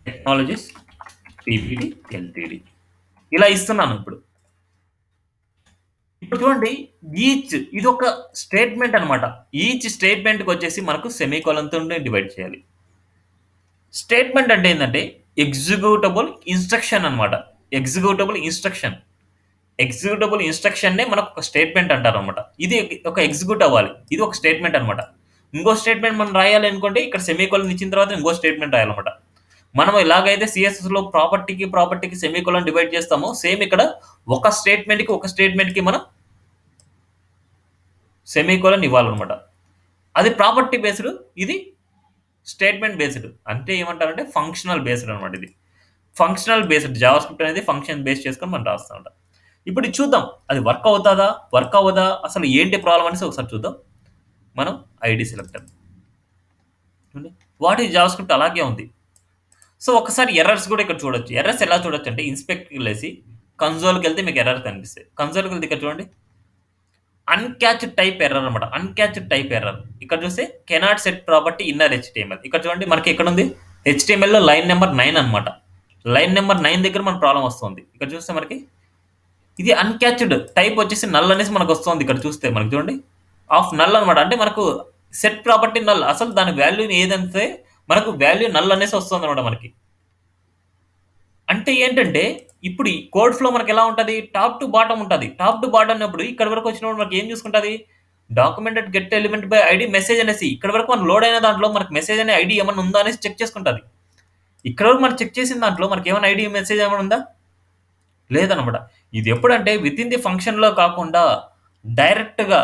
టెక్నాలజీస్ పిపిటి ఎల్టీడి ఇలా ఇస్తున్నాను. ఇప్పుడు చూడండి, ఈచ్ ఇది ఒక స్టేట్మెంట్ అనమాట. ఈచ్ స్టేట్మెంట్కి వచ్చేసి మనకు సెమీకోలన్తో డివైడ్ చేయాలి. స్టేట్మెంట్ అంటే ఏంటంటే ఎగ్జిక్యూటబుల్ ఇన్స్ట్రక్షన్ అనమాట. Executable instruction. ఎగ్జిక్యూటబుల్ ఇన్స్ట్రక్షన్నే మనకు ఒక స్టేట్మెంట్ అంటారు అనమాట. ఇది ఒక ఎగ్జిక్యూట్ అవ్వాలి. ఇది ఒక స్టేట్మెంట్ అనమాట. ఇంకో స్టేట్మెంట్ మనం రాయాలి అనుకుంటే ఇక్కడ సెమీకోలన్ ఇచ్చిన తర్వాత ఇంకో స్టేట్మెంట్ రాయాలన్నమాట. మనం ఎలాగైతే సిఎస్ఎస్లో ప్రాపర్టీకి సెమీకోలన్ డివైడ్ చేస్తామో సేమ్ ఇక్కడ ఒక స్టేట్మెంట్కి మనం సెమీకోలన్ ఇవ్వాలన్నమాట. అది ప్రాపర్టీ బేస్డ్, ఇది స్టేట్మెంట్ బేస్డ్. అంటే ఏమంటారంటే ఫంక్షనల్ బేస్డ్ అనమాట. ఇది ఫంక్షనల్ బేస్డ్ జావా స్క్రిప్ట్ అనేది ఫంక్షన్ బేస్ చేసుకొని మనం రాస్తూ ఉంటాం. ఇప్పుడు ఇది చూద్దాం, అది వర్క్ అవుతుందా వర్క్ అవ్వదా, అసలు ఏంటి ప్రాబ్లం అనేసి ఒకసారి చూద్దాం. మనం ID selector what is Java script అలాగే ఉంది. సో ఒకసారి ఎర్రర్స్ కూడా ఇక్కడ చూడొచ్చు. ఎర్రర్స్ ఎలా చూడొచ్చు అంటే ఇన్స్పెక్ట్కి వెళ్ళేసి కన్సోల్కి వెళ్తే మీకు ఎర్రర్ కనిపిస్తాయి. కన్సోల్కి వెళ్తే ఇక్కడ చూడండి అన్క్యాచ్డ్ టైప్ ఎర్రర్ అనమాట. అన్క్యాచ్డ్ టైప్ ఎర్రర్ ఇక్కడ చూస్తే cannot set property inner HTML. ఇక్కడ చూడండి మనకి ఎక్కడ ఉంది, హెచ్టిఎంఎల్లో లైన్ నెంబర్ 9 అనమాట. లైన్ నెంబర్ 9 దగ్గర మన ప్రాబ్లం వస్తుంది. ఇక్కడ చూస్తే మనకి ఇది అన్క్యాచ్డ్ టైప్ వచ్చేసి నల్ అనేసి మనకు వస్తుంది. ఇక్కడ చూస్తే మనకి చూడండి ఆఫ్ నల్ అనమాట. అంటే మనకు సెట్ ప్రాపర్టీ నల్, అసలు దాని వాల్యూ ఏదంటే మనకు వాల్యూ నల్ అనేసి వస్తుంది అనమాట మనకి. అంటే ఏంటంటే ఇప్పుడు ఈ కోడ్ ఫ్లో మనకి ఎలా ఉంటుంది, టాప్ టు బాటమ్ ఉంటుంది. టాప్ టు బాటమ్ అన్నప్పుడు ఇక్కడ వరకు వచ్చినప్పుడు మనకి ఏం చూసుకుంటుంది, documented get element by ID message అనేసి ఇక్కడ వరకు మనం లోడ్ అయిన దాంట్లో మనకి మెసేజ్ అనే ఐడి ఏమైనా ఉందా అనేసి చెక్ చేసుకుంటుంది. ఇక్కడ వరకు మనం చెక్ చేసిన దాంట్లో మనకి ఏమైనా ఐడి మెసేజ్ ఏమైనా ఉందా, లేదనమాట. ఇది ఎప్పుడంటే విత్ ఇన్ ది ఫంక్షన్లో కాకుండా డైరెక్ట్గా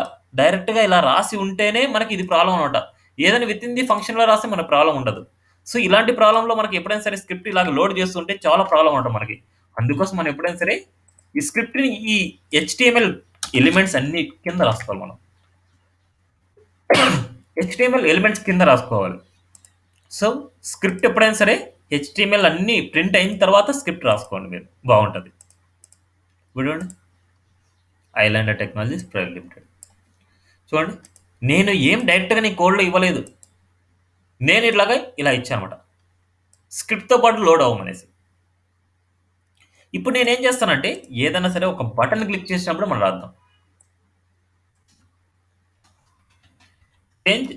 ఇలా రాసి ఉంటేనే మనకి ఇది ప్రాబ్లం అనమాట. ఏదైనా విత్ ఇన్ ది ఫంక్షన్లో రాస్తే మనకు ప్రాబ్లం ఉండదు. సో ఇలాంటి ప్రాబ్లంలో మనకి ఎప్పుడైనా సరే స్క్రిప్ట్ ఇలాగ లోడ్ చేస్తుంటే చాలా ప్రాబ్లం ఉంటుంది మనకి. అందుకోసం మనం ఎప్పుడైనా సరే ఈ స్క్రిప్ట్ని ఈ హెచ్టిఎంఎల్ ఎలిమెంట్స్ అన్ని కింద రాసుకోవాలి. మనం హెచ్టిఎంఎల్ ఎలిమెంట్స్ కింద రాసుకోవాలి. సో స్క్రిప్ట్ ఎప్పుడైనా సరే హెచ్టిఎంఎల్ అన్ని ప్రింట్ అయిన తర్వాత స్క్రిప్ట్ రాసుకోండి మీరు, బాగుంటుంది. చూడండి ఐలాండర్ టెక్నాలజీస్ ప్రైవేట్ లిమిటెడ్. చూడండి నేను ఏం డైరెక్ట్గా నీ కోడ్లో ఇవ్వలేదు, నేను ఇట్లాగా ఇలా ఇచ్చాను అనమాట స్క్రిప్ట్తో పాటు లోడ్ అవ్వమనేసి. ఇప్పుడు నేనేం చేస్తానంటే ఏదైనా సరే ఒక బటన్ క్లిక్ చేసినప్పుడు మనం రాద్దాం చేంజ్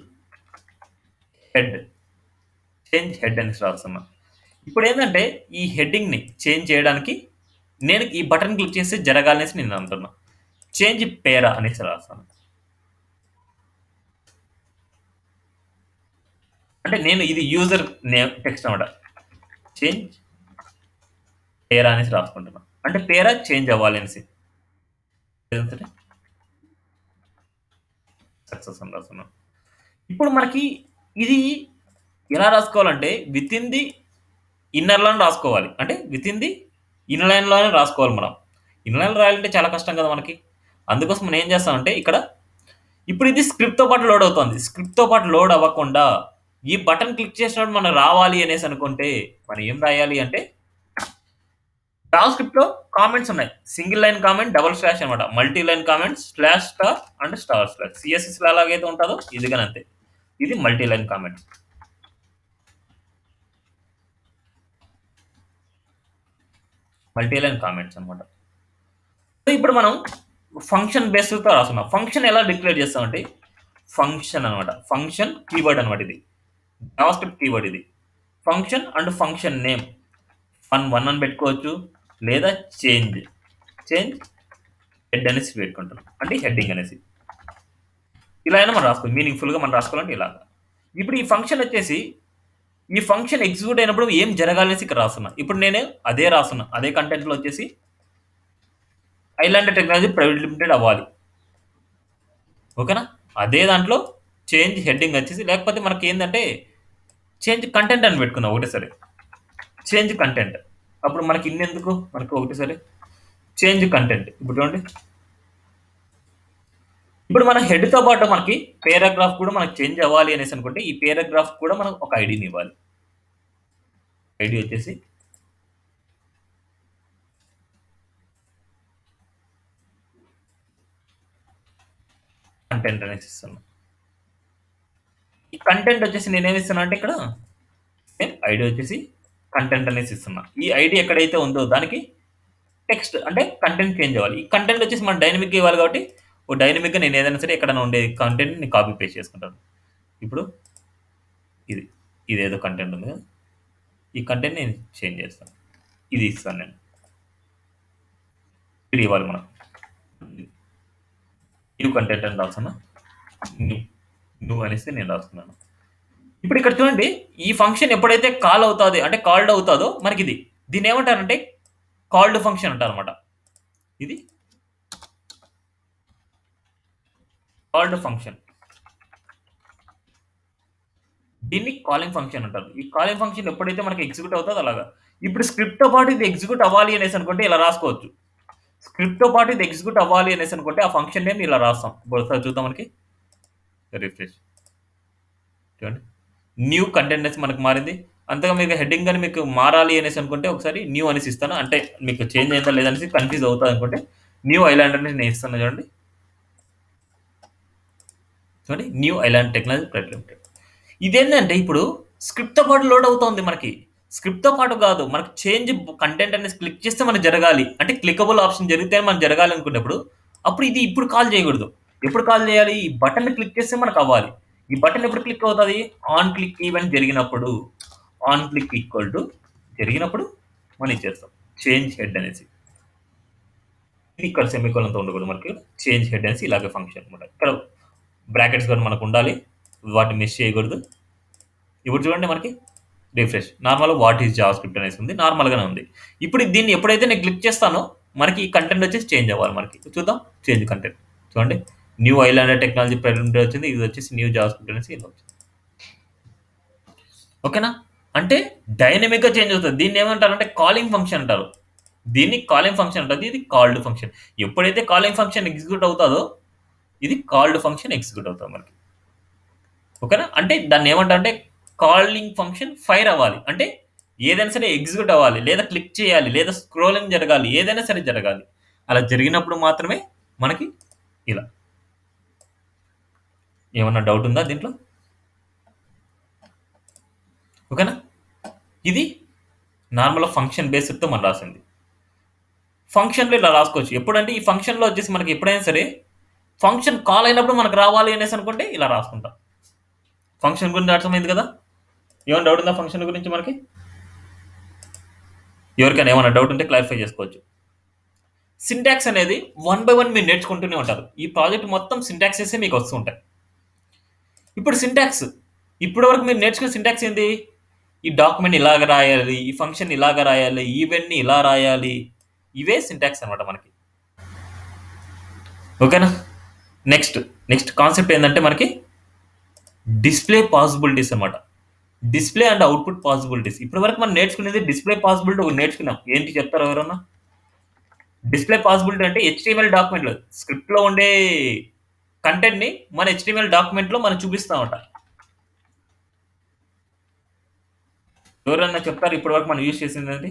హెడ్ అనేసి రాస్తున్నా. ఇప్పుడు ఏంటంటే ఈ హెడ్డింగ్ని చేంజ్ చేయడానికి నేను ఈ బటన్ క్లిక్ చేసి జరగాలనేసి నేను అంటున్నా. చేంజ్ పేరా అనేసి రాస్తాను. అంటే నేను ఇది యూజర్ నేమ్ టెక్స్ట్ అనమాట. చేంజ్ పేరా అనేసి రాసుకుంటున్నా. అంటే పేరా చేంజ్ అవ్వాలి అనేసి సక్సెస్ అని రాస్తున్నాను. ఇప్పుడు మనకి ఇది ఎలా రాసుకోవాలంటే with in the inner line రాసుకోవాలి. అంటే విత్ ఇన్ ది ఇన్నర్ లైన్లోనే రాసుకోవాలి. మనం ఇన్నర్ లైన్ రాయాలంటే చాలా కష్టం కదా మనకి. అందుకోసం మనం ఏం చేస్తామంటే ఇక్కడ ఇప్పుడు ఇది స్క్రిప్ట్తో పాటు లోడ్ అవుతుంది. స్క్రిప్ట్తో పాటు లోడ్ అవ్వకుండా ఈ బటన్ క్లిక్ చేసినప్పుడు మనం రావాలి అనేసి అనుకుంటే మనం ఏం రాయాలి అంటే జావా స్క్రిప్ట్లో కామెంట్స్ ఉన్నాయి. Single line comment, double slash అనమాట. Multi line comment, slash star and star slash. సిఎస్ఎస్లో ఎలాగైతే ఉంటుందో ఇది కానీ అంతే. ఇది multi line comment. Multi line comments అనమాట. ఇప్పుడు మనం ఫంక్షన్ బేస్తో రాస్తున్నాం. ఫంక్షన్ ఎలా డిక్లేర్ చేస్తామంటే ఫంక్షన్ అనమాట. ఫంక్షన్ కీవర్డ్ అనమాట. ఇది జావా స్క్రిప్ట్ కీవర్డ్. ఇది function and function name one అని పెట్టుకోవచ్చు, లేదా చేంజ్ హెడ్ అనేసి పెట్టుకుంటాం. అంటే హెడ్డింగ్ అనేసి ఇలా అయినా మనం రాసుకోవాలి. మీనింగ్ఫుల్గా మనం రాసుకోవాలంటే ఇలాగా. ఇప్పుడు ఈ ఫంక్షన్ వచ్చేసి ఈ ఫంక్షన్ ఎగ్జిక్యూట్ అయినప్పుడు ఏం జరగాలనేసి ఇక్కడ రాస్తున్నా. ఇప్పుడు నేను అదే రాస్తున్నా. అదే కంటెంట్లో వచ్చేసి ఐలాండర్ టెక్నాలజీ ప్రైవేట్ లిమిటెడ్ అవ్వాలి. ఓకేనా, అదే దాంట్లో చేంజ్ హెడ్డింగ్ వచ్చేసి, లేకపోతే మనకి ఏంటంటే చేంజ్ కంటెంట్ అని పెట్టుకుందాం ఒకటేసారి. చేంజ్ కంటెంట్ అప్పుడు మనకి ఇన్నెందుకు, మనకి ఒకటేసారి చేంజ్ కంటెంట్. ఇప్పుడు చూడండి ఇప్పుడు మన హెడ్తో పాటు మనకి పేరాగ్రాఫ్ కూడా మనకి చేంజ్ అవ్వాలి అనేసి అనుకుంటే ఈ పేరాగ్రాఫ్ కూడా మనం ఒక ఐడిని ఇవ్వాలి. ఐడి వచ్చేసి కంటెంట్ అనేసి ఇస్తున్నాను. ఈ కంటెంట్ వచ్చేసి నేనేమి ఇస్తున్నా అంటే ఇక్కడ ఐడి వచ్చేసి కంటెంట్ అనేసి ఇస్తున్నా. ఈ ఐడి ఎక్కడైతే ఉందో దానికి టెక్స్ట్ అంటే కంటెంట్ చేంజ్ అవ్వాలి. ఈ కంటెంట్ వచ్చేసి మనం డైనమిక్ ఇవ్వాలి కాబట్టి ఓ డైనమిక్గా నేను ఏదైనా సరే ఎక్కడైనా ఉండే కంటెంట్ నేను కాపీ పేస్ట్ చేసుకుంటాను. ఇప్పుడు ఇదేదో కంటెంట్ ఉంది కదా, ఈ కంటెంట్ నేను చేంజ్ చేస్తాను. ఇది ఇస్తాను నేను. ఇది ఇవ్వాలి మనం. న్యూ కంటెంట్ అని రాస్తున్నా. న్యూ న్యూ అనేసి నేను రాస్తున్నాను. ఇప్పుడు ఇక్కడ చూడండి, ఈ ఫంక్షన్ ఎప్పుడైతే కాల్ అవుతుంది అంటే కాల్డ్ అవుతుందో మనకి దీన్ని ఏమంటారంటే కాల్డ్ ఫంక్షన్ అంటారు అనమాట. ఇది కాల్డ్ ఫంక్షన్, దీన్ని కాలింగ్ ఫంక్షన్ అంటారు. ఈ కాలింగ్ ఫంక్షన్ ఎప్పుడైతే మనకి ఎగ్జిక్యూట్ అవుతుందో అలాగా. ఇప్పుడు స్క్రిప్ట్తో పాటు ఇది ఎగ్జిక్యూట్ అవ్వాలి అనేసి అనుకుంటే ఇలా రాసుకోవచ్చు. స్క్రిప్ట్తో పాటు ఇది ఎగ్జిక్యూట్ అవ్వాలి అనేసి అనుకుంటే ఆ ఫంక్షన్ నేమ్ ఇలా రాస్తాం. ఒకసారి చూద్దాం, మనకి రిఫ్రెష్ చూడండి, న్యూ కంటెంట్ అనేసి మనకు మారింది. అంతగా మీకు హెడ్డింగ్ కానీ మీకు మారాలి అనేసి అనుకుంటే ఒకసారి న్యూ అనేసి ఇస్తాను. అంటే మీకు చేంజ్ అయిందా లేదనేసి కన్ఫ్యూజ్ అవుతుంది అనుకుంటే న్యూ ఐలాండ్ అనేది నేను ఇస్తాను. చూడండి చూడండి, new island technology private limited. ఇదేంటంటే ఇప్పుడు స్క్రిప్ట్తో పాటు లోడ్ అవుతుంది మనకి. స్క్రిప్ట్తో పాటు కాదు, మనకు చేంజ్ కంటెంట్ అనేది క్లిక్ చేస్తే మనకు జరగాలి. అంటే క్లికబుల్ ఆప్షన్ జరిగితే మనకు జరగాలి అనుకున్నప్పుడు అప్పుడు ఇది ఇప్పుడు కాల్ చేయకూడదు. ఎప్పుడు కాల్ చేయాలి? ఈ బటన్ క్లిక్ చేస్తే మనకు అవ్వాలి. ఈ బటన్ ఎప్పుడు క్లిక్ అవుతుంది? ఆన్ క్లిక్ ఈవెంట్ జరిగినప్పుడు. ఆన్ క్లిక్ ఈక్వల్ టు జరిగినప్పుడు మనం ఇచ్చేస్తాం చేంజ్ హెడ్ అనేసి. ఇది ఇక్కడ సెమికోలంతో ఉండకూడదు, మనకి చేంజ్ హెడ్ అనేసి ఇలాగే ఫంక్షన్ అనమాట. ఇక్కడ బ్రాకెట్స్ కూడా మనకు ఉండాలి, వాటిని మిస్ చేయకూడదు. ఇప్పుడు చూడండి, మనకి refresh normal what is Java script అనేసి ఉంది, నార్మల్గానే ఉంది. ఇప్పుడు దీన్ని ఎప్పుడైతే నేను క్లిక్ చేస్తానో మనకి ఈ కంటెంట్ వచ్చేసి చేంజ్ అవ్వాలి. మనకి చూద్దాం, చేంజ్ కంటెంట్ చూడండి, న్యూ ఐలాండ్ టెక్నాలజీ ప్రైవేట్ వచ్చింది. ఇది వచ్చేసి న్యూ జావా స్క్రిప్ట్ అనేసి ఇలా వచ్చింది. ఓకేనా? అంటే డైనమిక్గా చేంజ్ అవుతుంది. దీన్ని ఏమంటారంటే కాలింగ్ ఫంక్షన్ అంటారు. దీన్ని కాలింగ్ ఫంక్షన్ అంటుంది, ఇది కాల్డ్ ఫంక్షన్. ఎప్పుడైతే కాలింగ్ ఫంక్షన్ ఎగ్జిక్యూట్ అవుతుందో ఇది కాల్డ్ ఫంక్షన్ ఎగ్జిక్యూట్ అవుతుంది మనకి. ఓకేనా? అంటే దాన్ని ఏమంటారంటే కాలింగ్ ఫంక్షన్ ఫైర్ అవ్వాలి. అంటే ఏదైనా సరే ఎగ్జిక్యూట్ అవ్వాలి, లేదా క్లిక్ చేయాలి, లేదా స్క్రోలింగ్ జరగాలి, ఏదైనా సరే జరగాలి. అలా జరిగినప్పుడు మాత్రమే మనకి ఇలా. ఏమన్నా డౌట్ ఉందా దీంట్లో? ఓకేనా? ఇది నార్మల్ ఫంక్షన్ బేస్డ్తో మనం రాసింది. ఫంక్షన్లో ఇలా రాసుకోవచ్చు. ఎప్పుడంటే ఈ ఫంక్షన్లో వచ్చేసి మనకి ఎప్పుడైనా సరే ఫంక్షన్ కాల్ అయినప్పుడు మనకు రావాలి అనేసి అనుకుంటే ఇలా రాసుకుంటాం. ఫంక్షన్ గురించి అర్థమైంది కదా? ఏమైనా డౌట్ ఉందా ఫంక్షన్ గురించి మనకి? ఎవరికైనా ఏమైనా డౌట్ ఉంటే క్లారిఫై చేసుకోవచ్చు. సింటాక్స్ అనేది 1 by 1 మీరు నేర్చుకుంటూనే ఉంటారు. ఈ ప్రాజెక్ట్ మొత్తం సింటాక్సెసే మీకు వస్తూ ఉంటాయి. ఇప్పుడు సింటాక్స్ ఇప్పటి వరకు మీరు నేర్చుకున్న సింటాక్స్ ఏంటి? ఈ డాక్యుమెంట్ ఇలాగ రాయాలి, ఈ ఫంక్షన్ ఇలాగ రాయాలి, ఈవెంట్ని ఇలా రాయాలి. ఇవే సింటాక్స్ అనమాట మనకి. ఓకేనా? నెక్స్ట్ కాన్సెప్ట్ ఏంటంటే మనకి డిస్ప్లే పాసిబిలిటీస్ అనమాట. Display and output possibilities. ఇప్పటి వరకు మనం నేర్చుకునేది డిస్ప్లే పాసిబిలిటీ ఒకటి నేర్చుకున్నాం. ఏంటి చెప్తారు ఎవరన్నా? డిస్ప్లే పాసిబిలిటీ అంటే హెచ్టిఎంఎల్ డాక్యుమెంట్లో స్క్రిప్ట్లో ఉండే కంటెంట్ని మన హెచ్టిఎంఎల్ డాక్యుమెంట్లో మనం చూపిస్తామట. ఎవరన్నా చెప్తారు ఇప్పటి వరకు మనం యూజ్ చేసింది అది?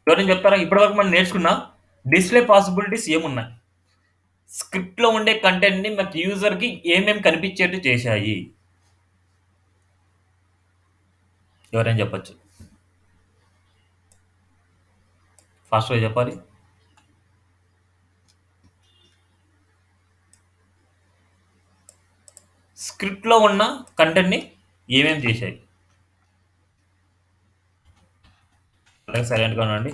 ఎవరైనా చెప్తారా? ఇప్పటి వరకు మనం నేర్చుకున్న డిస్ప్లే పాసిబిలిటీస్ ఏమున్నాయి? స్క్రిప్ట్లో ఉండే కంటెంట్ని మనకి యూజర్కి ఏమేమి కనిపించేట్టు చేశాయి? ఎవరైనా చెప్పచ్చు, ఫాస్ట్గా చెప్పాలి. స్క్రిప్ట్లో ఉన్న కంటెంట్ని ఏమేమి చేశాయి? అలాగే సైలెంట్గా ఉండండి.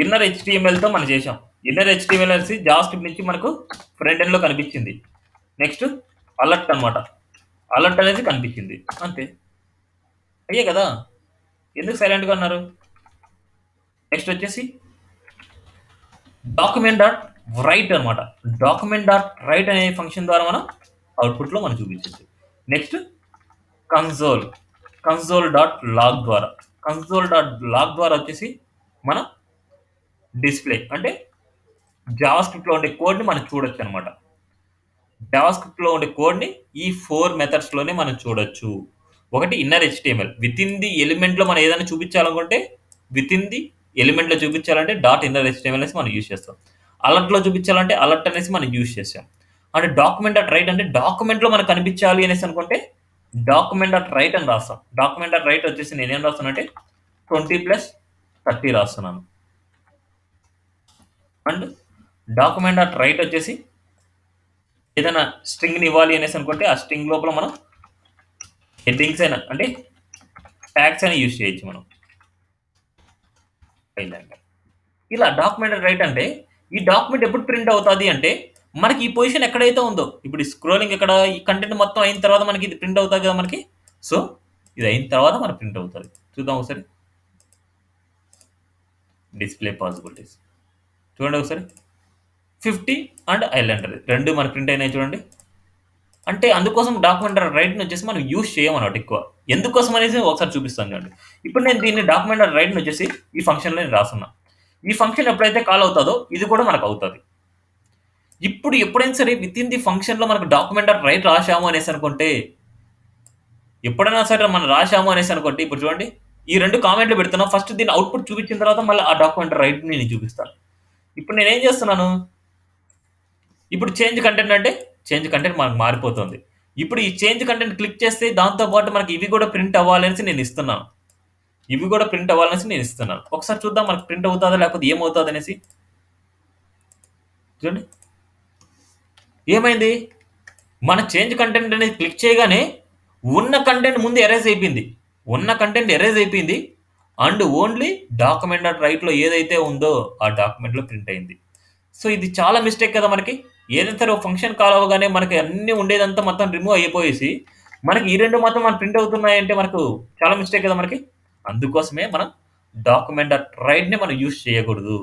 ఇన్నర్ హెచ్టిఎంఎల్తో మనం చేసాం. ఇన్నర్ హెచ్టిఎంఎల్ అనేసి జావా స్క్రిప్ట్ నుంచి మనకు ఫ్రంట్ ఎండ్లో కనిపించింది. నెక్స్ట్ అలర్ట్ అనమాట, అలర్ట్ అనేది కనిపించింది. అంతే, అయ్యే కదా. ఎందుకు సైలెంట్గా ఉన్నారు? నెక్స్ట్ వచ్చేసి డాక్యుమెంట్ డాట్ రైట్ అనమాట. డాక్యుమెంట్ డాట్ రైట్ అనే ఫంక్షన్ ద్వారా మనం అవుట్పుట్లో మనం చూపించవచ్చు. నెక్స్ట్ కన్సోల్ డాట్ లాగ్ ద్వారా, కన్సోల్ డాట్ లాగ్ ద్వారా వచ్చేసి మనం డిస్ప్లే అంటే జావా స్క్రిప్ట్లో ఉండే కోడ్ని మనం చూడొచ్చు అనమాట. జావా స్క్రిప్ట్లో ఉండే కోడ్ని ఈ 4 మెథడ్స్లోనే మనం చూడొచ్చు. ఒకటి inner HTML, with in the ఎలిమెంట్లో మనం ఏదైనా చూపించాలనుకుంటే విత్ ఇన్ ది ఎలిమెంట్లో చూపించాలంటే డాట్ ఇన్నర్ హెచ్టిఎంఎల్ అనేసి మనం యూజ్ చేస్తాం. అలర్ట్లో చూపించాలంటే అలర్ట్ అనేసి మనం యూజ్ చేస్తాం. అంటే డాక్యుమెంట్ డాట్ రైట్ అంటే డాక్యుమెంట్లో మనకు కనిపించాలి అనేసి అనుకుంటే డాక్యుమెంట్ డాట్ రైట్ అని రాస్తాం. డాక్యుమెంట్ డాట్ రైట్ వచ్చేసి నేనేం రాస్తానంటే 20+30 రాస్తున్నాను. అండ్ డాక్యుమెంట్ డాట్ రైట్ వచ్చేసి ఏదైనా స్ట్రింగ్ని ఇవ్వాలి అనేసి అనుకుంటే ఆ స్ట్రింగ్ లోపల మనం హెడ్డింగ్స్ అయినా అంటే ట్యాగ్స్ అయినా యూజ్ చేయొచ్చు మనం. ఐలాండర్. ఇలా డాక్యుమెంటెడ్ రైట్ అంటే ఈ డాక్యుమెంట్ ఎప్పుడు ప్రింట్ అవుతుంది అంటే మనకి ఈ పొజిషన్ ఎక్కడైతే ఉందో ఇప్పుడు ఈ స్క్రోలింగ్ ఇక్కడ ఈ కంటెంట్ మొత్తం అయిన తర్వాత మనకి ఇది ప్రింట్ అవుతుంది కదా మనకి. సో ఇది అయిన తర్వాత మనకి ప్రింట్ అవుతుంది. చూద్దాం ఒకసారి డిస్ప్లే పాసిబిలిటీస్ చూడండి ఒకసారి 50 అండ్ ఐలాండర్ రెండు మనకి ప్రింట్ అయినాయి చూడండి. అంటే అందుకోసం డాక్యుమెంటరీ రైట్ని వచ్చేసి మనం యూజ్ చేయమన్నమాట ఎక్కువ. ఎందుకోసం అనేసి ఒకసారి చూపిస్తాను చూడండి. ఇప్పుడు నేను దీన్ని డాక్యుమెంటరీ రైట్ని వచ్చేసి ఈ ఫంక్షన్లో నేను రాస్తున్నా. ఈ ఫంక్షన్ ఎప్పుడైతే కాల్ అవుతుందో ఇది కూడా మనకు అవుతుంది. ఇప్పుడు ఎప్పుడైనా సరే విత్ ఇన్ ది ఫంక్షన్లో మనకు డాక్యుమెంటరీ రైట్ రాశాము అనేసి అనుకుంటే ఎప్పుడైనా సరే మనం రాశాము అనేసి అనుకుంటే ఇప్పుడు చూడండి ఈ రెండు కామెంట్లు పెడుతున్నాం. ఫస్ట్ దీన్ని అవుట్పుట్ చూపించిన తర్వాత మళ్ళీ ఆ డాక్యుమెంటరీ రైట్ని నేను చూపిస్తాను. ఇప్పుడు నేను ఏం చేస్తున్నాను, ఇప్పుడు చేంజ్ కంటెంట్ అంటే చేంజ్ కంటెంట్ మనకు మారిపోతుంది. ఇప్పుడు ఈ చేంజ్ కంటెంట్ క్లిక్ చేస్తే దాంతో పాటు మనకి ఇవి కూడా ప్రింట్ అవ్వాలనేసి నేను ఇస్తున్నాను. ఇవి కూడా ప్రింట్ అవ్వాలనేసి నేను ఇస్తున్నాను. ఒకసారి చూద్దాం మనకు ప్రింట్ అవుతుందా లేకపోతే ఏమవుతుంది అనేసి. చూడండి ఏమైంది, మన చేంజ్ కంటెంట్ అనేది క్లిక్ చేయగానే ఉన్న కంటెంట్ ముందు ఎరేజ్ అయిపోయింది. ఉన్న కంటెంట్ ఎరేజ్ అయిపోయింది అండ్ ఓన్లీ డాక్యుమెంట్ రైట్లో ఏదైతే ఉందో ఆ డాక్యుమెంట్లో ప్రింట్ అయింది. సో ఇది చాలా మిస్టేక్ కదా మనకి. ఏదైనా సరే ఫంక్షన్ కాల్ అవ్వగానే మనకి అన్ని ఉండేదంతా మొత్తం రిమూవ్ అయిపోయేసి మనకి ఈ రెండు మాత్రం మన ప్రింట్ అవుతున్నాయంటే మనకు చాలా మిస్టేక్ కదా మనకి. అందుకోసమే మనం డాక్యుమెంట్ డాట్ రైట్ని మనం యూజ్ చేయకూడదు.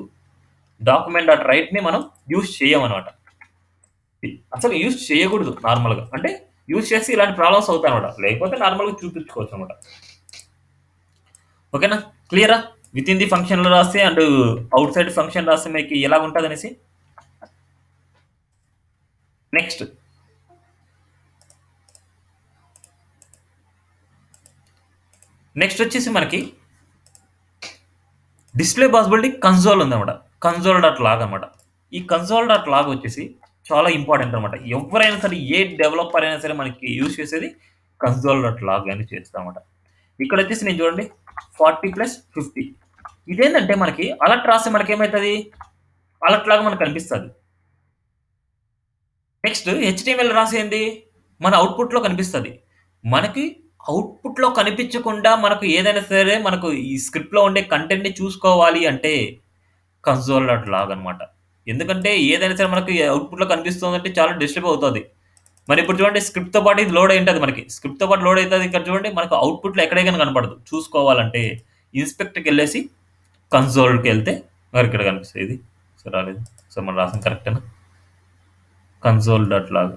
డాక్యుమెంట్ డాట్ రైట్ని మనం యూజ్ చేయమన్నమాట. అసలు యూజ్ చేయకూడదు నార్మల్గా. అంటే యూజ్ చేస్తే ఇలాంటి ప్రాబ్లమ్స్ అవుతాయి అనమాట. లేకపోతే నార్మల్గా చూపించుకోవచ్చు అనమాట. ఓకేనా, క్లియరా? విత్ ఇన్ ది ఫంక్షన్లో రాస్తే అండ్ అవుట్ సైడ్ ఫంక్షన్ రాస్తే మీకు ఎలా ఉంటుంది అనేసి. నెక్స్ట్ వచ్చేసి మనకి డిస్ప్లే పాసిబిలిటీ కన్సోల్ ఉందన్నమాట. కన్సోల్ డాట్ లాగ్ అనమాట. ఈ కన్సోల్ డాట్ లాగ్ వచ్చేసి చాలా ఇంపార్టెంట్ అనమాట. ఎవరైనా సరే ఏ డెవలపర్ అయినా సరే మనకి యూజ్ చేసేది కన్సోల్ డాట్ లాగ్ అని చేస్తామన్నమాట. ఇక్కడ వచ్చేసి నేను చూడండి 40+50 ఇదేంటంటే మనకి అలర్ట్ రాస్తే మనకి ఏమవుతుంది, అలర్ట్ లాగా మనకు కనిపిస్తుంది. నెక్స్ట్ హెచ్టిఎంఎల్ రాసేంది మన అవుట్పుట్లో కనిపిస్తుంది. మనకి అవుట్పుట్లో కనిపించకుండా మనకు ఏదైనా సరే మనకు ఈ స్క్రిప్ట్లో ఉండే కంటెంట్ని చూసుకోవాలి అంటే కన్సోల్ డాట్ లాగ్ అనమాట. ఎందుకంటే ఏదైనా సరే మనకి అవుట్పుట్లో కనిపిస్తుందంటే చాలా డిస్టర్బ్ అవుతుంది. మరి ఇప్పుడు చూడండి స్క్రిప్ట్తో పాటు ఇది లోడ్ అయింటుంది. మనకి స్క్రిప్ట్తో పాటు లోడ్ అవుతుంది. ఇక్కడ చూడండి మనకు అవుట్పుట్లో ఎక్కడైనా కనపడదు. చూసుకోవాలంటే ఇన్స్పెక్ట్కి వెళ్ళేసి కన్సోల్కి వెళ్తే మరి ఇక్కడ కనిపిస్తుంది. ఇది సో రాలేదు. సో మనం రాసిన కరెక్టేనా, కన్సోల్ డాట్ లాగ్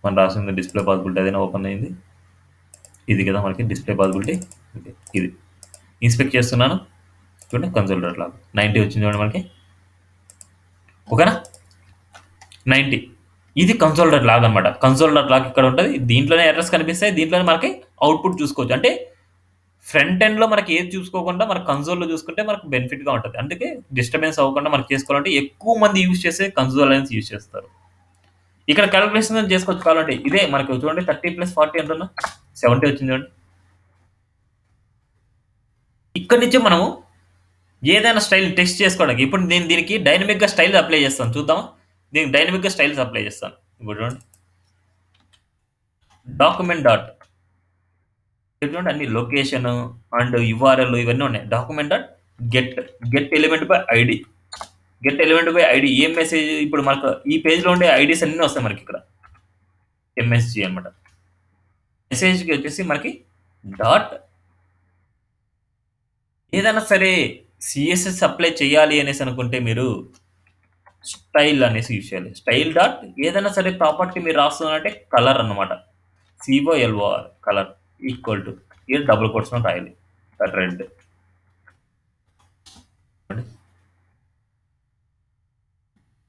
మనం రాసింది డిస్ప్లే పాసిబిలిటీ అదేనా ఓపెన్ అయింది. ఇది కదా మనకి డిస్ప్లే పాసిబిలిటీ. ఇది ఇన్స్పెక్ట్ చేస్తున్నాను చూడండి కన్సోల్ డాట్ లాగ్ 90 వచ్చింది చూడండి మనకి. ఓకేనా 90 ఇది కన్సోల్ డాట్ లాగ్ అనమాట. కన్సోల్ డాట్ లాగ్ ఇక్కడ ఉంటుంది. దీంట్లోనే ఎర్రర్స్ కనిపిస్తాయి. దీంట్లోనే మనకి అవుట్పుట్ చూసుకోవచ్చు. అంటే ఫ్రంట్ ఎండ్లో మనకి ఏది చూసుకోకుండా మనకు కన్సోల్లో చూసుకుంటే మనకు బెనిఫిట్గా ఉంటుంది. అందుకే డిస్టర్బెన్స్ అవ్వకుండా మనకి చేసుకోవాలంటే ఎక్కువ మంది యూజ్ చేసే కన్సోల్ అనేది యూజ్ చేస్తారు. ఇక్కడ క్యాలిక్యులేషన్ చేసుకోవచ్చు కావాలంటే ఇదే మనకు చూడండి 30+40 ఎంత 70 వచ్చింది చూడండి. ఇక్కడి నుంచి మనము ఏదైనా స్టైల్ టెక్స్ట్ చేసుకోవడానికి ఇప్పుడు నేను దీనికి డైనమిక్గా స్టైల్స్ అప్లై చేస్తాను. చూద్దామా, దీనికి డైనమిక్గా స్టైల్స్ అప్లై చేస్తాను. ఇప్పుడు చూడండి డాక్యుమెంట్ డాట్ చూడండి అన్ని లొకేషన్ అండ్ యూఆర్ఎల్ ఇవన్నీ ఉన్నాయి. Document dot get element by ID. Get element by ID ఏం మెసేజ్ ఇప్పుడు మనకు ఈ పేజ్లో ఉండే ఐడీస్ అన్నీ వస్తాయి మనకి ఇక్కడ ఎంఎస్జి అనమాట. మెసేజ్కి వచ్చేసి మనకి డాట్ ఏదైనా సరే సిఎస్ఎస్ అప్లై చేయాలి అనేసి అనుకుంటే మీరు స్టైల్ అనేసి యూజ్ చేయాలి. స్టైల్ డాట్ ఏదైనా సరే ప్రాపర్టీ మీరు రాస్తున్నారంటే కలర్ అనమాట. COLOR కలర్ ఈక్వల్ టు ఇది డబుల్ కోట్స్లో రాయాలి red.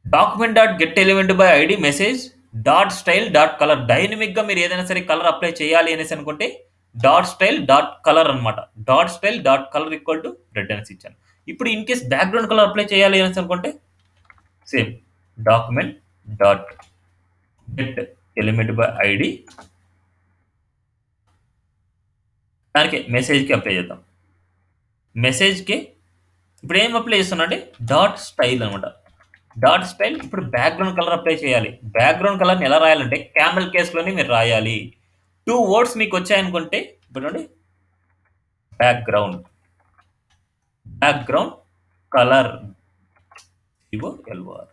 Document dot get element by ID message dot style dot colour. డైనమిక్గా మీరు ఏదైనా సరే కలర్ అప్లై చేయాలి అనేసి అనుకుంటే డాట్ స్టైల్ డాట్ కలర్ అనమాట. Dot style dot colour equal to red అనేసి ఇచ్చాను. ఇప్పుడు in case background colour apply చేయాలి అనేసి అనుకుంటే same document dot get element by ID దానికి మెసేజ్కి అప్లై చేద్దాం. మెసేజ్కి ఇప్పుడు ఏం అప్లై చేస్తున్నా అంటే డాట్ స్టైల్ అనమాట. డాట్ స్టైల్ ఇప్పుడు బ్యాక్గ్రౌండ్ కలర్ అప్లై చేయాలి. బ్యాక్గ్రౌండ్ కలర్ని ఎలా రాయాలంటే క్యామెల్ కేస్లోనే మీరు రాయాలి. 2 వర్డ్స్ మీకు వచ్చాయనుకుంటే ఇప్పుడు background background colour LOR.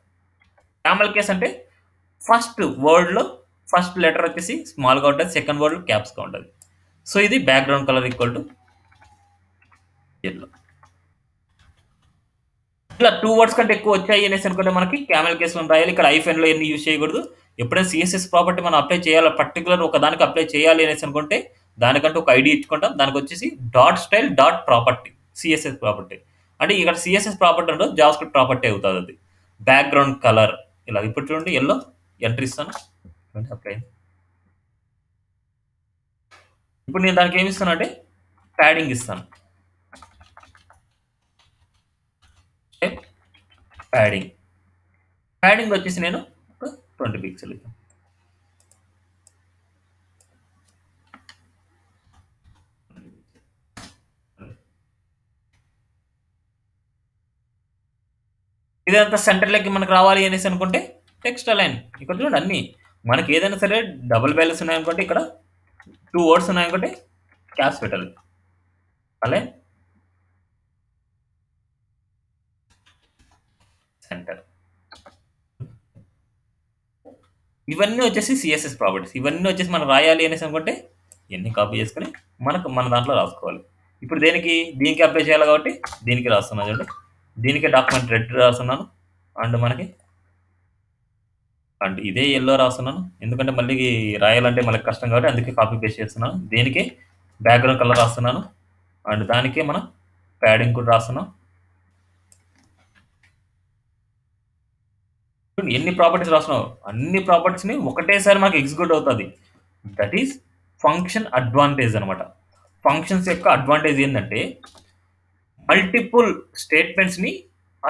Camel case అంటే ఫస్ట్ వర్డ్లో ఫస్ట్ లెటర్ వచ్చేసి స్మాల్గా ఉంటుంది, సెకండ్ వర్డ్ క్యాప్స్గా ఉంటుంది. సో ఇది background colour equal to yellow. ఇలా 2 వర్డ్స్ కంటే ఎక్కువ వచ్చాయి అనేసి అనుకుంటే మనకి క్యామెల్ కేసులో రాయాలి. ఇక్కడ ఐఫెన్లో ఎన్ని యూజ్ చేయకూడదు. ఎప్పుడైనా సిఎస్ఎస్ ప్రాపర్టీ మనం అప్లై చేయాలి, పర్టికులర్ ఒక దానికి అప్లై చేయాలి అనేసి అనుకుంటే దానికంటే ఒక ఐడి ఇచ్చుకుంటాం. దానికి వచ్చేసి dot style dot property CSS property. అంటే ఇక్కడ సిఎస్ఎస్ ప్రాపర్టీ అంటే జావాస్క్రిప్ట్ ప్రాపర్టీ అవుతుంది. అది బ్యాక్గ్రౌండ్ కలర్ ఇలా. ఇప్పుడు చూడండి ఎల్లో ఎంటర్ ఇస్తాను, అప్లై. ఇప్పుడు నేను దానికి ఏమి ఇస్తాను అంటే ప్యాడింగ్ ఇస్తాను. ప్యాడింగ్ వచ్చేసి నేను 20 పిక్సెల్ ఇస్తాను. ఇదంతా సెంటర్లోకి మనకు రావాలి అనేసి అనుకుంటే టెక్స్ట్ అలైన్. ఇక్కడ చూడండి అన్ని మనకి ఏదైనా సరే డబుల్ వాల్యూస్ ఉన్నాయనుకుంటే ఇక్కడ 2 వర్డ్స్ ఉన్నాయనుకుంటే క్యాప్స్ పెట్టాలి. Align centre. ఇవన్నీ వచ్చేసి సిఎస్ఎస్ ప్రాపర్టీస్. ఇవన్నీ వచ్చేసి మనం రాయాలి అనేసి అనుకుంటే ఇవన్నీ కాపీ చేసుకుని మన దాంట్లో రాసుకోవాలి. ఇప్పుడు దీనికి అప్లై చేయాలి కాబట్టి దీనికి రాస్తున్నాను చూడండి. దీనికి డాక్యుమెంట్ రెడ్ రాస్తున్నాను అండ్ ఇదే ఎల్లో రాస్తున్నాను. ఎందుకంటే మళ్ళీ రాయాలంటే మనకి కష్టం కాబట్టి అందుకే కాపీ పేస్ట్ చేస్తున్నాను. దీనికి బ్యాక్గ్రౌండ్ కలర్ రాస్తున్నాను అండ్ దానికే మనం ప్యాడింగ్ కూడా రాస్తున్నాం. ఎన్ని ప్రాపర్టీస్ రాస్తున్నావు, అన్ని ప్రాపర్టీస్ని ఒకటేసారి మనకి ఎగ్జిక్యూట్ అవుతుంది. దట్ ఈస్ ఫంక్షన్ అడ్వాంటేజ్ అనమాట. ఫంక్షన్స్ యొక్క అడ్వాంటేజ్ ఏంటంటే మల్టిపుల్ స్టేట్మెంట్స్ని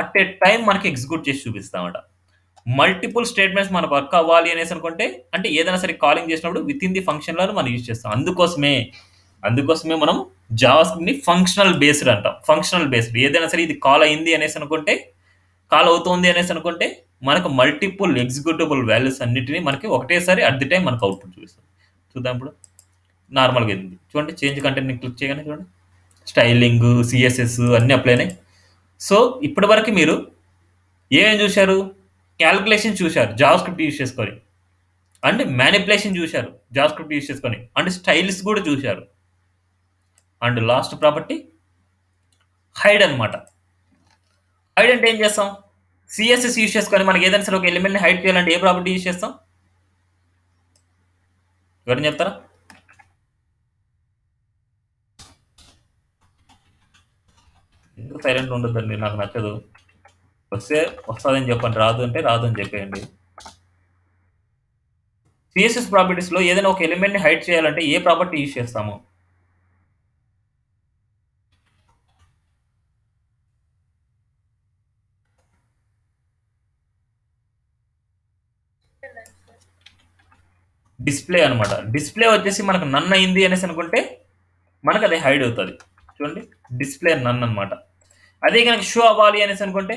అట్ ఏ టైం మనకి ఎగ్జిక్యూట్ చేసి చూపిస్తామట. మల్టిపుల్ స్టేట్మెంట్స్ మనకు వర్క్ అవ్వాలి అనేసి అనుకుంటే అంటే ఏదైనా సరే కాలింగ్ చేసినప్పుడు విత్ ఇన్ ది ఫంక్షన్లో మనం యూజ్ చేస్తాం. అందుకోసమే మనం జావాస్క్రిప్ట్ని ఫంక్షనల్ బేస్డ్ అంటాం. ఫంక్షనల్ బేస్డ్ ఏదైనా సరే ఇది కాల్ అవుతుంది అనేసి అనుకుంటే మనకు మల్టిపుల్ ఎగ్జిక్యూటబుల్ వాల్యూస్ అన్నిటిని మనకి ఒకటేసారి అట్ ది టైం మనకు అవుట్పుట్ చూపిస్తుంది. చూద్దాం ఇప్పుడు నార్మల్గా ఉంది చూడండి. చేంజ్ కంటెంట్ని క్లిక్ చేయగానే చూడండి స్టైలింగ్ సిఎస్ఎస్ అన్నీ అప్లై అయినాయి. సో ఇప్పటి వరకు మీరు ఏమేమి చూశారు? క్యాల్కులేషన్ చూశారు జావాస్క్రిప్ట్ యూజ్ చేసుకొని, అండ్ మ్యానిపులేషన్ చూశారు జావాస్క్రిప్ట్ యూజ్ చేసుకొని, అండ్ స్టైల్స్ కూడా చూశారు. అండ్ లాస్ట్ ప్రాపర్టీ హైడ్ అనమాట. హైడ్ అంటే ఏం చేస్తాం? సిఎస్ఎస్ యూజ్ చేసుకొని మనకి ఏదైనా సరే ఒక ఎలిమెంట్ని హైడ్ చేయాలంటే ఏ ప్రాపర్టీ యూజ్ చేస్తాం? ఎవరైనా చెప్తారా? ఎందుకు సైలెంట్ ఉండొద్దండి, నాకు నచ్చదు. వస్తుందని చెప్పండి, రాదు అంటే రాదు అని చెప్పేయండి. సిఎస్ఎస్ ప్రాపర్టీస్లో ఏదైనా ఒక ఎలిమెంట్ని హైడ్ చేయాలంటే ఏ ప్రాపర్టీ యూజ్ చేస్తాము? డిస్ప్లే అనమాట. డిస్ప్లే వచ్చేసి మనకు నన్ అయింది అనేసి అనుకుంటే మనకు అది హైడ్ అవుతుంది. చూడండి డిస్ప్లే నన్ అనమాట. అదే కనుక షో అవ్వాలి అనేసి అనుకుంటే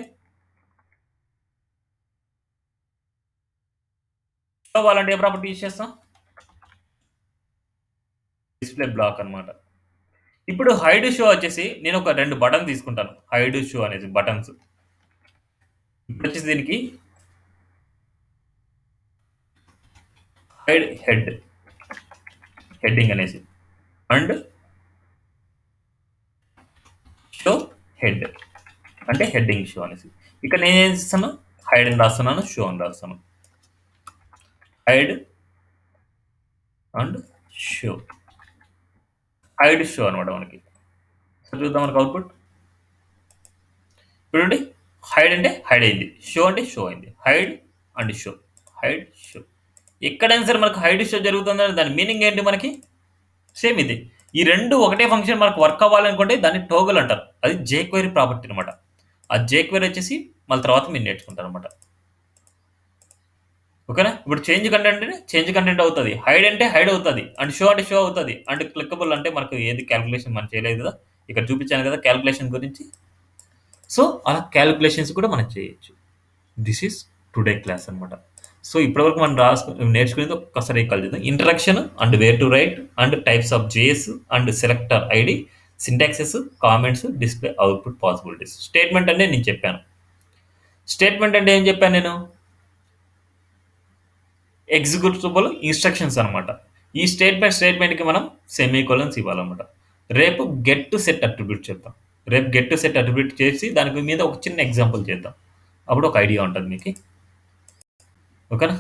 షో అవ్వాలంటే ఏ ప్రాపర్టీ యూజ్ చేస్తాం? డిస్ప్లే బ్లాక్ అనమాట. ఇప్పుడు హైడ్ షో వచ్చేసి నేను ఒక 2 బటన్ తీసుకుంటాను. హైడ్ షో అనేది బటన్స్. ఇప్పుడు వచ్చేసి దీనికి హైడ్ హెడ్డింగ్ అనేసి అండ్ షో హెడ్ అంటే హెడ్డింగ్ షో అనేసి. ఇక్కడ నేను ఏం చేస్తాను? హైడ్ అని రాస్తున్నాను, షో అని రాస్తాను. Hide and show, hide show అనమాట మనకి. చూద్దాం మనకి అవుట్పుట్. చూడండి హైడ్ అంటే హైడ్ అయింది, షో అంటే షో అయింది. Hide and show, hide show. ఎక్కడైనా సరే మనకు హైడ్ షో జరుగుతుందని దాని మీనింగ్ ఏంటి? మనకి సేమ్ ఇది. ఈ రెండు ఒకటే ఫంక్షన్ మనకు వర్క్ అవ్వాలనుకుంటే దాన్ని టోగుల్ అంటారు. అది జేక్వెరీ ప్రాపర్టీ అనమాట. ఆ జేక్వెరీ వచ్చేసి మళ్ళీ తర్వాత మీరు నేర్చుకుంటారు అనమాట. ఓకేనా? ఇప్పుడు చేంజ్ కంటెంట్ అవుతుంది, హైడ్ అంటే హైడ్ అవుతుంది, అండ్ షో అంటే షో అవుతుంది, అండ్ క్లిక్కబుల్ అంటే మనకు ఏది క్యాలిక్యులేషన్ మనం చేయలేదు కదా, ఇక్కడ చూపించాను కదా క్యాలిక్యులేషన్ గురించి. సో అలా క్యాలిక్యులేషన్స్ కూడా మనం చేయొచ్చు. దిస్ ఈస్ టుడే క్లాస్ అనమాట. సో ఇప్పటివరకు మనం నేర్చుకునేది ఒక్కసారి రీకాల్ చేద్దాం. Introduction and where to write and types of JS and selector ID, syntaxes, comments, display output possibilities. Statement అంటే నేను చెప్పాను. స్టేట్మెంట్ అంటే ఏం చెప్పాను నేను? ఎగ్జిక్యూటబుల్ ఇన్స్ట్రక్షన్స్ అనమాట. ఈ స్టేట్మెంట్కి మనం సెమీకోలన్స్ ఇవ్వాలన్నమాట. రేపు గెట్ టు సెట్ అట్రిబ్యూట్ చేద్దాం. రేపు గెట్ టు సెట్ అట్రిబ్యూట్ చేసి దాని మీద ఒక చిన్న ఎగ్జాంపుల్ చేద్దాం. అప్పుడు ఒక ఐడియా ఉంటుంది మీకు. ఓకేనా?